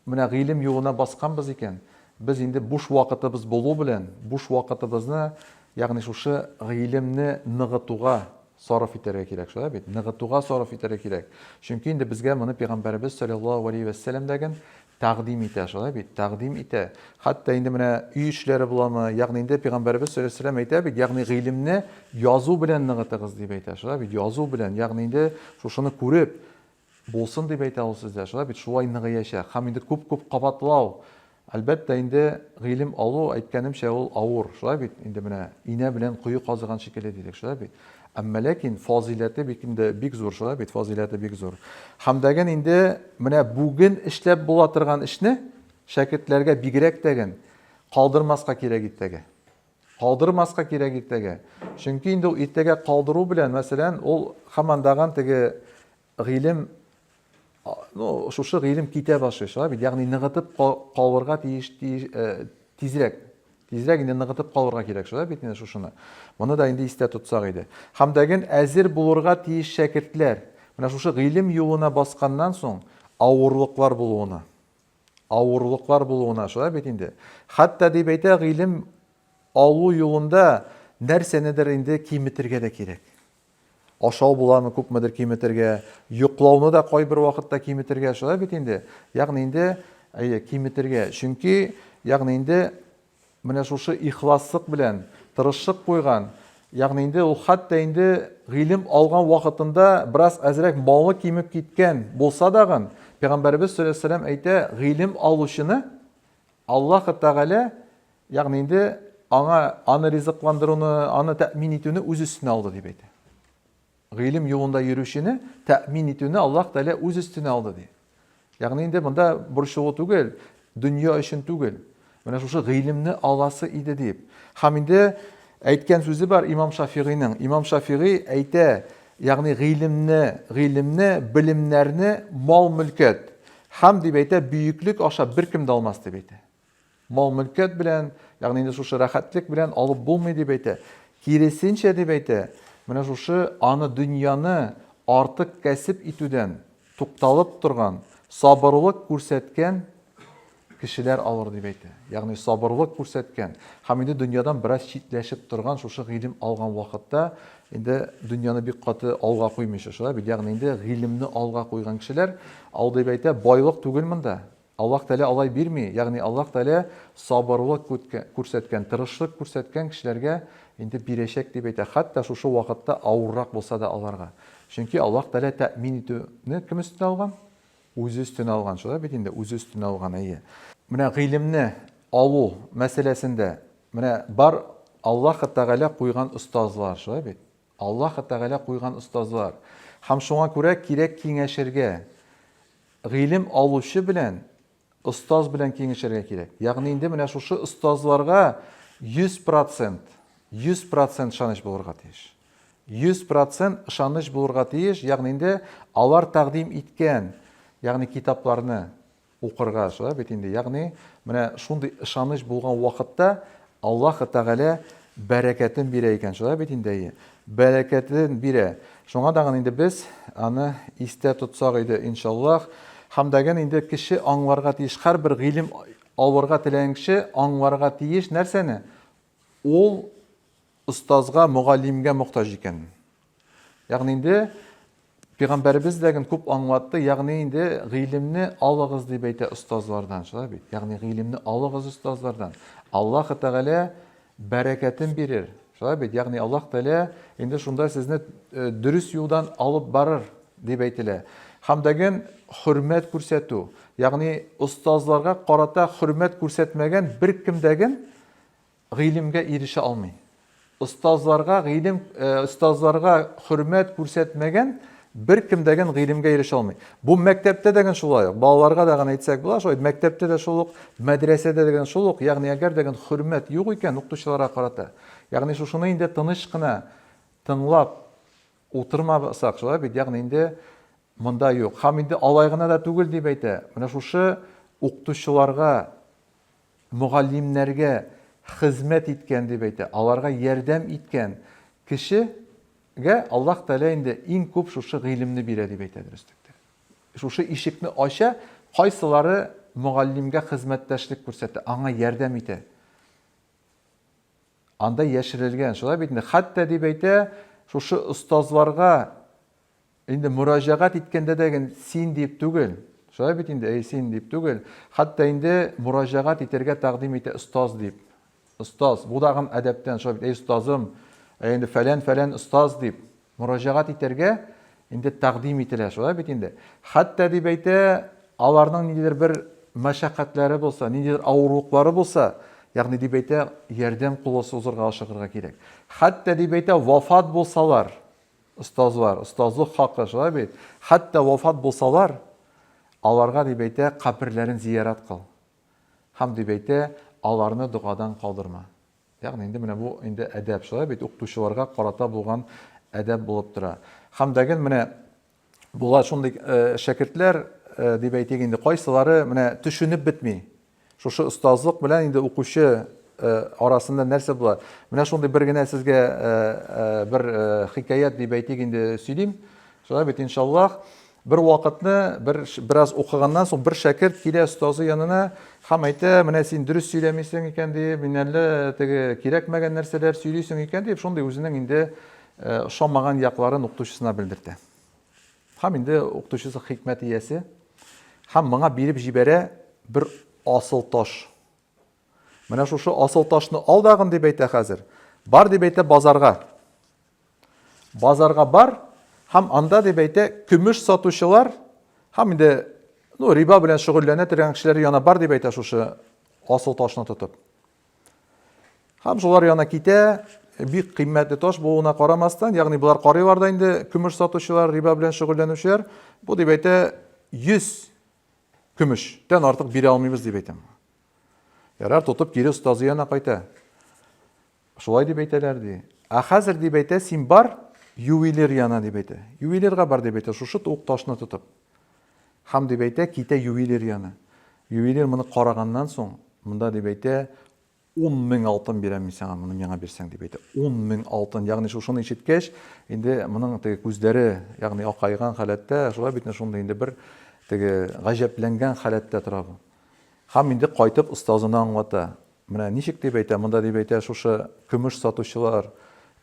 менә гыйлем юлына басканбыз икән. Без инде буш вакытыбыз булу белән, буш вакытыбызны, ягъни шушы гыйлемне ныгытуга сарыф итәргә кирәк, шулай бит. Ныгытуга сарыф итәргә кирәк. Чөнки инде безгә моны Пәйгамбәрбез саллаллаһу алейхи ва сәллям дәген тәкъдим итә, шулай бит, тәкъдим итә. Хәтта инде менә үй эшләре буламы, ягъни инде Пәйгамбәрбез саллаллаһу алейхи ва сәллям әйтә бит, ягъни гыйлемне язу белән ныгытыгыз дип әйтә, шулай бит, язу белән, ягъни инде шушыны күреп булсын дип әйтә ул сездә, шулай бит, шулай ныгыячак. Һәм инде күп кабатлау. Әлбәттә инде гыйлем алу, әйткәнемчә, ул авыр, шулай бит, инде менә инә белән кую казыган шикелле дидек, шулай бит. Әмма ләкин фазиләте бик зур, шулай бит, фазиләте бик зур. Һәм дәген инде менә бүген эшләп була торган эшне шәкертләргә бигрәк тәген калдырмаска кирәк иттәгә. Калдырмаска кирәк иттәгә. Чөнки инде ул иттәгә калдыру белән, мәсәлән, ул һаман даган теге гыйлем, шушы гыйлем китә башлый, шулай бит. Ягъни ныгытып калырга тиеш, тизрәк тизрәк инде ныгытып калырга кирәк шулай бит инде шушыны. Моны да инде истә тотсак иде. Һәм дәген әзер булырга тиеш шәкертләр. Менә шушы гыйлем юлына басканнан соң авырлыклар булуына. Авырлыклар булуына шулай бит инде. Хәтта дип әйтә, гыйлем алу юлында нәрсәнедер инде киметергә дә кирәк. Ашау буламы күпмедер киметергә, йоклауны да кайбер вакытта киметергә шулай бит инде. Ягъни инде киметергә. Чөнки ягъни инде менә шушы ихласлык белән тырышлык куйган, ягъни инде ул хәтта инде гыйлем алган вакытында бераз әзрәк малы кимеп киткән булса дагы, Пәйгамбәрбез саллаллаһу алейһи ва сәллям әйтә, гыйлем алучыны Аллаһ Тәгалә ягъни инде аны ризыкландыруны, аны тәэмин итүне үз өстенә алды дип әйтә. Гыйлем юлында йөрүчене тәэмин итүне Аллаһ Тәгалә үз өстенә алды ди. Ягъни инде монда бурчылы түгел, дөнья өчен түгел. Менә шушы гыйлемне аласы иде дип. Һәм инде әйткән сүзе бар Имам Шафигыйның. Имам Шафигый әйтә, ягъни гыйлемне, белемнәрне мал-мөлкәт һәм дип әйтә, бөеклек аша беркем дә алмас дип әйтә. Мал-мөлкәт белән, ягъни инде шушы рәхәтлек белән алып булмый дип әйтә. Киресенчә дип әйтә, менә шушы аны дөньяны артык кәсеп итүдән тукталып торган, сабырлык күрсәткән кешеләр алыр дип әйтә. Ягъни сабырлык күрсәткән, һәм инде дөньядан бераз читләшеп торган шушы гыйлем алган вакытта инде дөньяны бик каты алга куймыйча шулай бит. Ягъни инде гыйлемне алга куйган кешеләр ал дип әйтә, байлык түгел монда. Аллаһ Тәгалә алай бирми. Ягъни Аллаһ Тәгалә сабырлык күрсәткән, тырышлык күрсәткән кешеләргә инде бирәчәк дип әйтә. Хәтта шушы вакытта авыррак булса да аларга. Чөнки Аллаһ Тәгалә тәэмин итүне кем өстенә алган? Үзе өстенә алган шулай бит инде, үзе өстенә алган әйе. Менә гыйлемне алу мәсьәләсендә менә бар Аллаһ Тәгалә куйган остазлар шулай бит. Аллаһ Тәгалә куйган остазлар. Һәм шуңа күрә кирәк киңәшергә, гыйлем алучы белән остаз белән киңәшергә кирәк. Ягъни инде менә шушы остазларга 100% ышаныч булырга тиеш. 100% ышаныч булырга тиеш. Ягъни инде алар тәкъдим иткән, ягъни китапларны укырга шулай бит инде. Ягъни менә шундый ышаныч булган вакытта Аллаһ Тәгалә бәрәкәтен бирә икән шулай бит инде. Бәрәкәтен бирә. Шуңа да инде без аны истә тотсак иде иншаллаһ. Һәм дәген инде кеше аңларга тиеш, һәрбер гыйлем алырга теләгән кеше аңларга тиеш нәрсәне? Ул остазга, мугаллимгә мохтаҗ икән. Ягъни инде Пәйгамбәрбез дәген күп аңлатты, ягъни инде гыйлемне алыгыз дип әйтә остазлардан, шулай бит. Ягъни гыйлемне алыгыз остазлардан. Аллаһ Тәгалә бәрәкәтен бирер. Шулай бит. Ягъни Аллаһ Тәгалә инде шунда сезне дөрес юлдан алып барыр дип әйтелә. Һәм дәген хөрмәт күрсәтү. Ягъни остазларга карата хөрмәт күрсәтмәгән беркем дәген гыйлемгә ирешә алмый. Остазларга хөрмәт күрсәтмәгән беркем дәген гыйлемгә ирешә алмый. Бу мәктәптә дәген шулай ук. Балаларга да әйтсәк була, шулай мәктәптә дә шул ук, мәдрәсәдә дәген шул ук. Ягъни әгәр дәген хөрмәт юк икән укытучыларга карата. Ягъни шушыны инде тыныч кына тыңлап утырмасак, шулай бит. Ягъни инде монда юк. Һәм инде алай гына да түгел дип әйтә. Менә шушы укытучыларга, мугаллимнәргә хезмәт иткән дип әйтә. Аларга ярдәм иткән кешегә Аллаһ Тәгалә инде иң күп шушы гыйлемне бирә дип әйтә дөрестектә. Шушы ишекне ача, кайсылары мугаллимгә хезмәттәшлек күрсәтә, аңа ярдәм итә. Анда яшерелгән, шулай бит. Хәтта дип әйтә, шушы остазларга инде мөрәҗәгать иткәндә дәген син дип түгел. Шулай бит инде, син дип түгел. Хәтта инде мөрәҗәгать итәргә тәкъдим итә остаз дип. Остаз, бу дагы әдәптән, шулай бит, остазым, инде фәлән остаз дип мөрәҗәгать итәргә инде тәкъдим ителә, шулай бит инде. Хәтта дип әйтә, аларның ниндидер бер мәшәкатьләре булса, ниндидер авырлыклары булса, ягъни дип әйтә, ярдәм кулы сузырга ашыгырга кирәк. Хәтта дип әйтә, вафат булсалар, остазлык хакы, шулай бит. Хәтта вафат булсалар, аларга дип әйтә, каберләрен зиярат кыл. Һәм дип әйтә, аларны дугадан калдырма. Ягъни инде менә бу инде әдәп, шулай бит, укытучыларга карата булган әдәп булып тора. Һәм дәген менә була шундый шәкертләр дип әйтик инде, кайсылары менә төшенеп бетми. Шушы остазлык белән инде укучы арасында нәрсә була? Менә шундый бер генә сезгә бер хикаят дип әйтик инде сөйлим. Шулай бит иншаллах. Бер вакытны бераз укыганнан соң бер шәкерт килә остазы янына һәм әйтә, менә син дөрес сөйләмисең икән дип, мин әллә теге кирәкмәгән нәрсәләр сөйлисең икән дип, шундый үзенең инде ошамаган якларын укытучысына белдертә. Һәм инде укытучысы хикмәт иясе һәм моңа биреп җибәрә бер асыл таш. Менә шушы асыл ташны ал дагын дип әйтә хәзер. Бар дип әйтә базарга. Базарга бар. Һәм анда дип әйтә, көмеш сатучылар, һәм инде риба белән шөгыльләнә торган кешеләр яна бар дип әйтә шушы асыл ташны тотып. Һәм шулар яна китә, бик кыйммәтле таш булуына карамастан, ягъни булар карыйлар да инде көмеш сатучылар, риба белән шөгыльләнүчеләр, бу дип әйтә 100 көмештән артык бирә алмыйбыз дип әйтәм. Ярар тотып кире остазы яна кайта. Шулай дип әйтәләр ди. Хәзер дип әйтә, син бар ювелир яна дип әйтә. Ювелирга бар дип әйтә, шушы ук ташны тотып. Һәм дип әйтә, китә ювелир яна. Ювелир моны караганнан соң, монда дип әйтә, 10,000 алтын бирәм мин сиңа, моны миңа бирсәң дип әйтә. 10,000 алтын, ягъни шушыны ишеткәч, инде моның теге күзләре, ягъни акайган халәттә, шулай бит шунда инде бер теге гаҗәпләнгән халәттә тора бу. Һәм инде кайтып остазына аңлата. Менә ничек дип әйтә, монда дип әйтә, шушы көмеш сатучылар,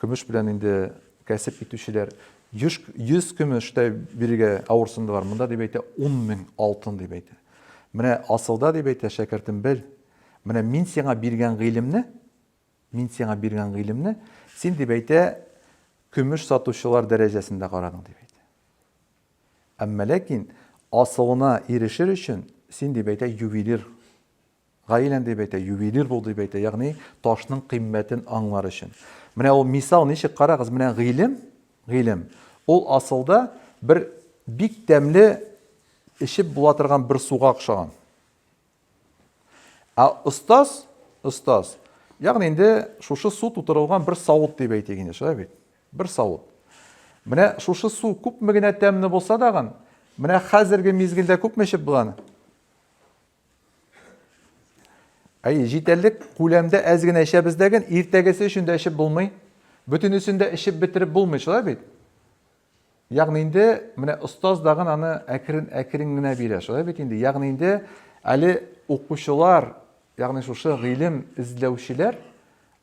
көмеш белән инде кәсеп итүчеләр 100 көмештә бирергә авырсындылар. Монда дип әйтә 10,000 алтын дип әйтә. Менә асылда дип әйтә, шәкертем бел. Менә мин сиңа биргән гыйлемне, син дип әйтә, көмеш сатучылар дәрәҗәсендә карадың дип әйтә. Әмма ләкин асылына ирешер өчен син дип әйтә ювелир. Гаилән дип әйтә, ювелир бул дип әйтә, ягъни ташның кыйммәтен аңлар өчен. Менә ул мисал ничек карагыз, менә гыйлем. Ул асылда бер бик тәмле ишеп була торган бер суга охшаган. Остаз, ягъни инде шушы су тутырылган бер савыт дип әйтик инде, шулай бит? Бер савыт. Менә шушы су күпме генә тәмле булса дагын, менә хәзерге мизгелдә күпме ишеп булган? Җитәрлек күләмдә әз генә эчәбез дәген, иртәгесе өчен дә эчеп булмый. Бөтенесен дә эчеп битереп булмый, шулай бит? Ягъни инде менә остаз дагын аны әкрен генә бирә, шулай бит инде? Ягъни инде әле укучылар, ягъни шушы гыйлем эзләүчеләр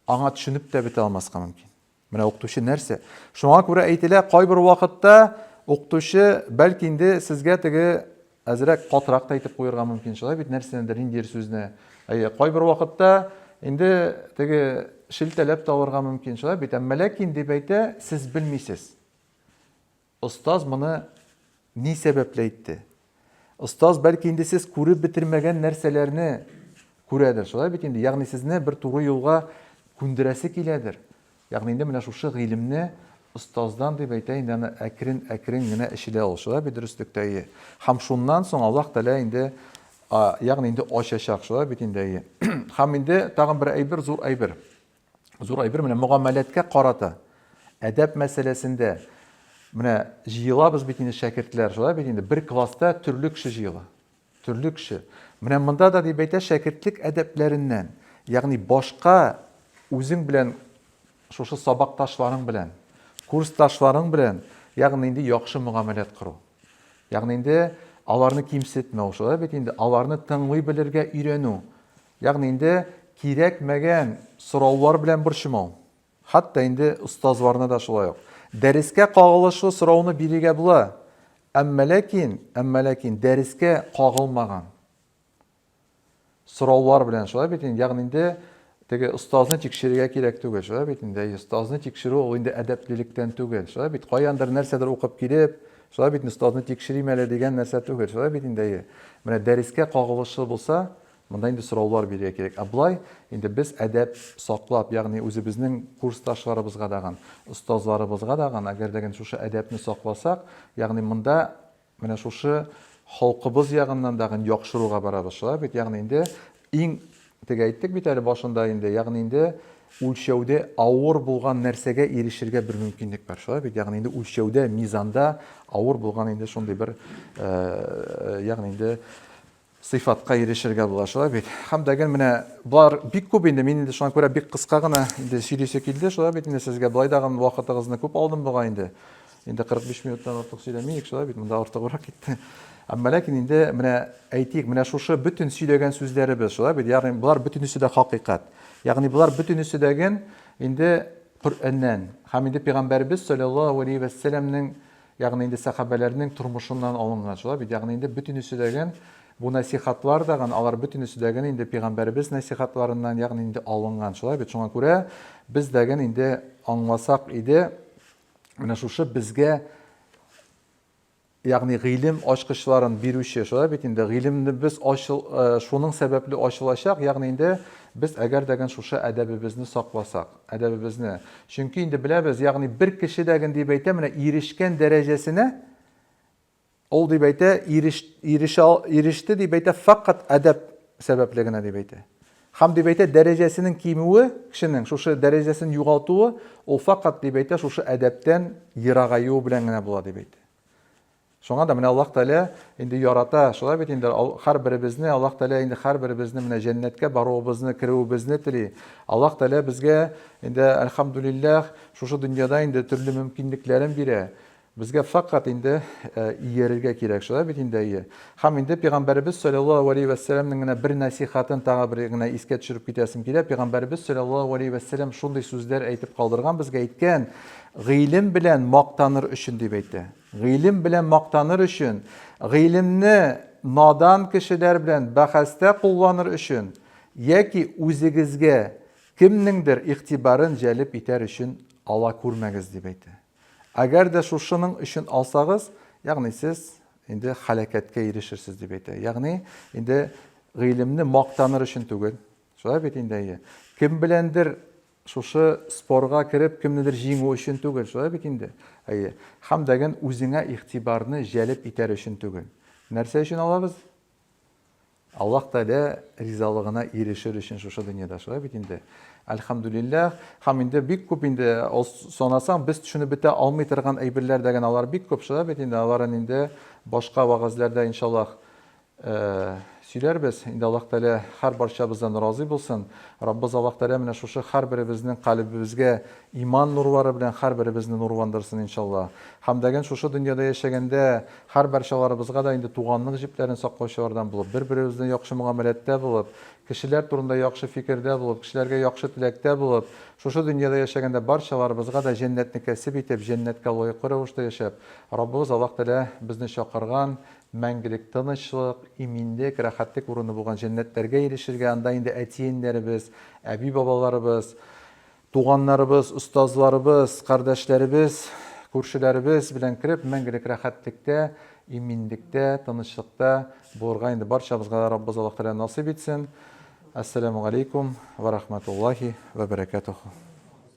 аңа төшенеп тә бетә алмаска мөмкин. Менә укытучы нәрсә? Шуңа күрә әйтелә, кайбер вакытта укытучы бәлки инде сезгә теге әзрәк катырак та әйтеп куярга мөмкин, шулай бит? Нәрсәдер инде сүзне. Кайбер вакытта инде теге шелтәләп тә алырга мөмкин, шулай бит? Әмма ләкин дип әйтә, сез белмисез. Остаз моны ни сәбәпле әйтте? Остаз бәлки инде сез күреп бетермәгән нәрсәләрне күрәдер, шулай бит инде? Ягъни сезне бер туры юлга күндерәсе киләдер. Ягъни инде менә шушы гыйлемне остаздан дип әйтә, инде аны әкрен генә эчелә ул, шулай бит? Дөрестлектә. Һәм шуннан соң Аллаһ Тәгалә инде ягъни инде ачачак, шулай бит инде. Һәм инде тагын бер әйбер, зур әйбер менә муамәләткә карата. Әдәп мәсьәләсендә менә җыелабыз бит инде шәкертләр, шулай бит инде? Бер класста төрле кеше җыела. Төрле кеше. Менә монда да дип әйтә, шәкертлек әдәпләреннән, ягъни башка үзең белән шушы сабакташларың белән, курсташларың белән, ягъни инде яхшы муамәләт кыру. Ягъни инде аларны кимсетмәү, шулай бит инде? Аларны тыңлый белергә өйрәнү. Ягъни инде кирәкмәгән сораулар белән борчымау. Хәтта инде остазларны да шулай ук. Дәрескә кагылышлы сорауны бирергә була. Әмма ләкин дәрескә кагылмаган сораулар белән, шулай бит инде? Ягъни инде теге остазны тикшерергә кирәк түгел, шулай бит инде? Остазны тикшерү ул инде әдәплелектән түгел, шулай бит? Каяндыр нәрсәдер укып килеп, шулай бит остазны тикшерим әле дигән нәрсә түгел, шулай бит инде? Менә дәрескә кагылышлы булса, монда инде сораулар бирергә кирәк. Булай инде без әдәп саклап, ягъни үзебезнең курсташларыбызга даган, остазларыбызга даган, әгәр дәген шушы әдәпне сакласак, ягъни монда менә шушы халкыбыз ягыннан даган яхшыруга барабыз, шулай бит? Ягъни инде иң теге әйттек бит әле башында инде, ягъни инде үлчәүдә авыр булган нәрсәгә ирешергә бер мөмкинлек бар, шулай бит? Ягъни инде үлчәүдә, мизанда авыр булган инде шундый бер ягъни инде сыйфатка ирешергә була, шулай бит. Һәм дәген менә булар бик күп инде, мин инде шуңа күрә бик кыска гына инде сөйләшә килде, шулай бит инде сезгә булай дагын вакытыгызны күп алдым буга инде. Инде 45 минуттан артык сөйләмәйек, шулай бит, монда артыграк китте. Әмма ләкин инде менә әйтик, менә шушы бүтән сөйләгән сүзләребез, шулай бит, ягъни булар бүтәнесе дә хакыйкать. Ягъни булар бүтәнесе дәген инде Коръәннән һәм инде Пәйгамбәрбез саллаллаһу алейхи ва сәлламнең, ягъни инде сахабаларның тормышыннан алынган, шулай бит, ягъни инде бүтәнесе дәген бу насихатлар даган, алар бүтәнесе дәген инде Пәйгамбәрбез насихатларыннан, ягъни инде алынган, шулай бит. Шуңа күрә без дәген инде аңласак иде, менә шушы безгә ягъни гыйлем ачкычларын бирүче, шулай бит инде гыйлемне без шуның сәбәпле ачылачак, ягъни инде без әгәр дәген шушы әдәбебезне сакласак, әдәбебезне. Чөнки инде беләбез, ягъни бер кеше дәген дип әйтә, менә ирешкән дәрәҗәсенә ул дип әйтә, иреште дип әйтә фақат әдәп сәбәпле генә дип әйтә. Һәм дип әйтә, дәрәҗәсенең кимүе, кешенең шушы дәрәҗәсен югалтуы, ул фақат дип әйтә, шушы әдәптән ерагаю белән генә була дип әйтә. Шуңа да менә Аллаһ Тәала инде ярата, шулай бит инде һәрберебезне Аллаһ Тәала инде һәрберебезне менә җәннәткә баруыбызны, киреүебезне тели. Аллаһ Тәала безгә инде әлхәмдүлиллаһ шушы дөньяда инде төрле мөмкинлекләрен бирә. Безгә фақат инде иярергә кирәк, шулай бит инде. Һәм инде Пәйгамбәрбез саллаллаһу алейхи ва сәлламның генә бер насихатын тагы бер генә искә төшереп китәсем килә. Пәйгамбәрбез саллаллаһу алейхи ва сәллям шундый сүзләр әйтеп калдырган, безгә әйткән, гыйлем белән мактаныр өчен дип әйтә. Гыйлем белән мактаныр өчен, гыйлемне надан кешеләр белән бәхәстә кулланыр өчен, яки үзегезгә кемнеңдер игътибарын җәлеп итәр өчен ала күрмәгез дип әйтә. Әгәр дә шушының өчен алсагыз, ягъни сез инде халакәткә ирешерсез дип әйтә. Ягъни инде гыйлемне мактаныр өчен түгел. Шулай бит инде. Кем беләндер шушы спорга кирип, кемнедер җиңү өчен түгел, шулай бит инде. Һәм дәген үзеңә игътибарны җәлеп итәр өчен түгел. Нәрсә өчен алабыз? Аллаһ Тәала ризалыгына ирешер өчен шушы дөньяда, шулай бит инде. Әлхәмдүлиллаһ, һәм инде бик күп инде санасаң, без төшенеп бетә алмый торган әйберләр дәген алар бик күп, шулай бит инде. Аларын инде башка вагызларда иншаллаһ сөйләрбез. Инде Аллаһ Тәала һәр барчабыздан разый булсын. Раббыз Аллаһ Тәала менә шушы һәрберебезнең калбыбызга иман нурлары белән һәрберебезне нурландырсын иншаллаһ. Һәм дәген шушы дөньяда яшәгәндә һәр барчаларыбызга да инде туганлык җипләрен саклаучылардан булып, бер-беребезне яхшы мөгамәләттә булып, кешеләр турында яхшы фикердә булып, кешеләргә яхшы теләктә булып, шушы дөньяда яшәгәндә барчаларыбызга да җәннәтне кәсеп итеп, җәннәткә лаеклы рәвештә яшәп, Раббыбыз Аллаһ Тәала безне чакырган мәңгелек тынычлык, иминлек, рәхәтлек урыны булган җәннәтләргә ирешергә, анда инде әтиеннәребез, әби бабаларыбыз, туганнарыбыз, остазларыбыз, кардәшләребез, күршеләребез белән кирип, мәңгелек рәхәтлектә, иминлектә, тынычлыкта булырга инде барчабызга Раббыз Аллаһ Тәала насыйп итсен. Ассаламу алейкум ва рахматуллахи ва баракатуху.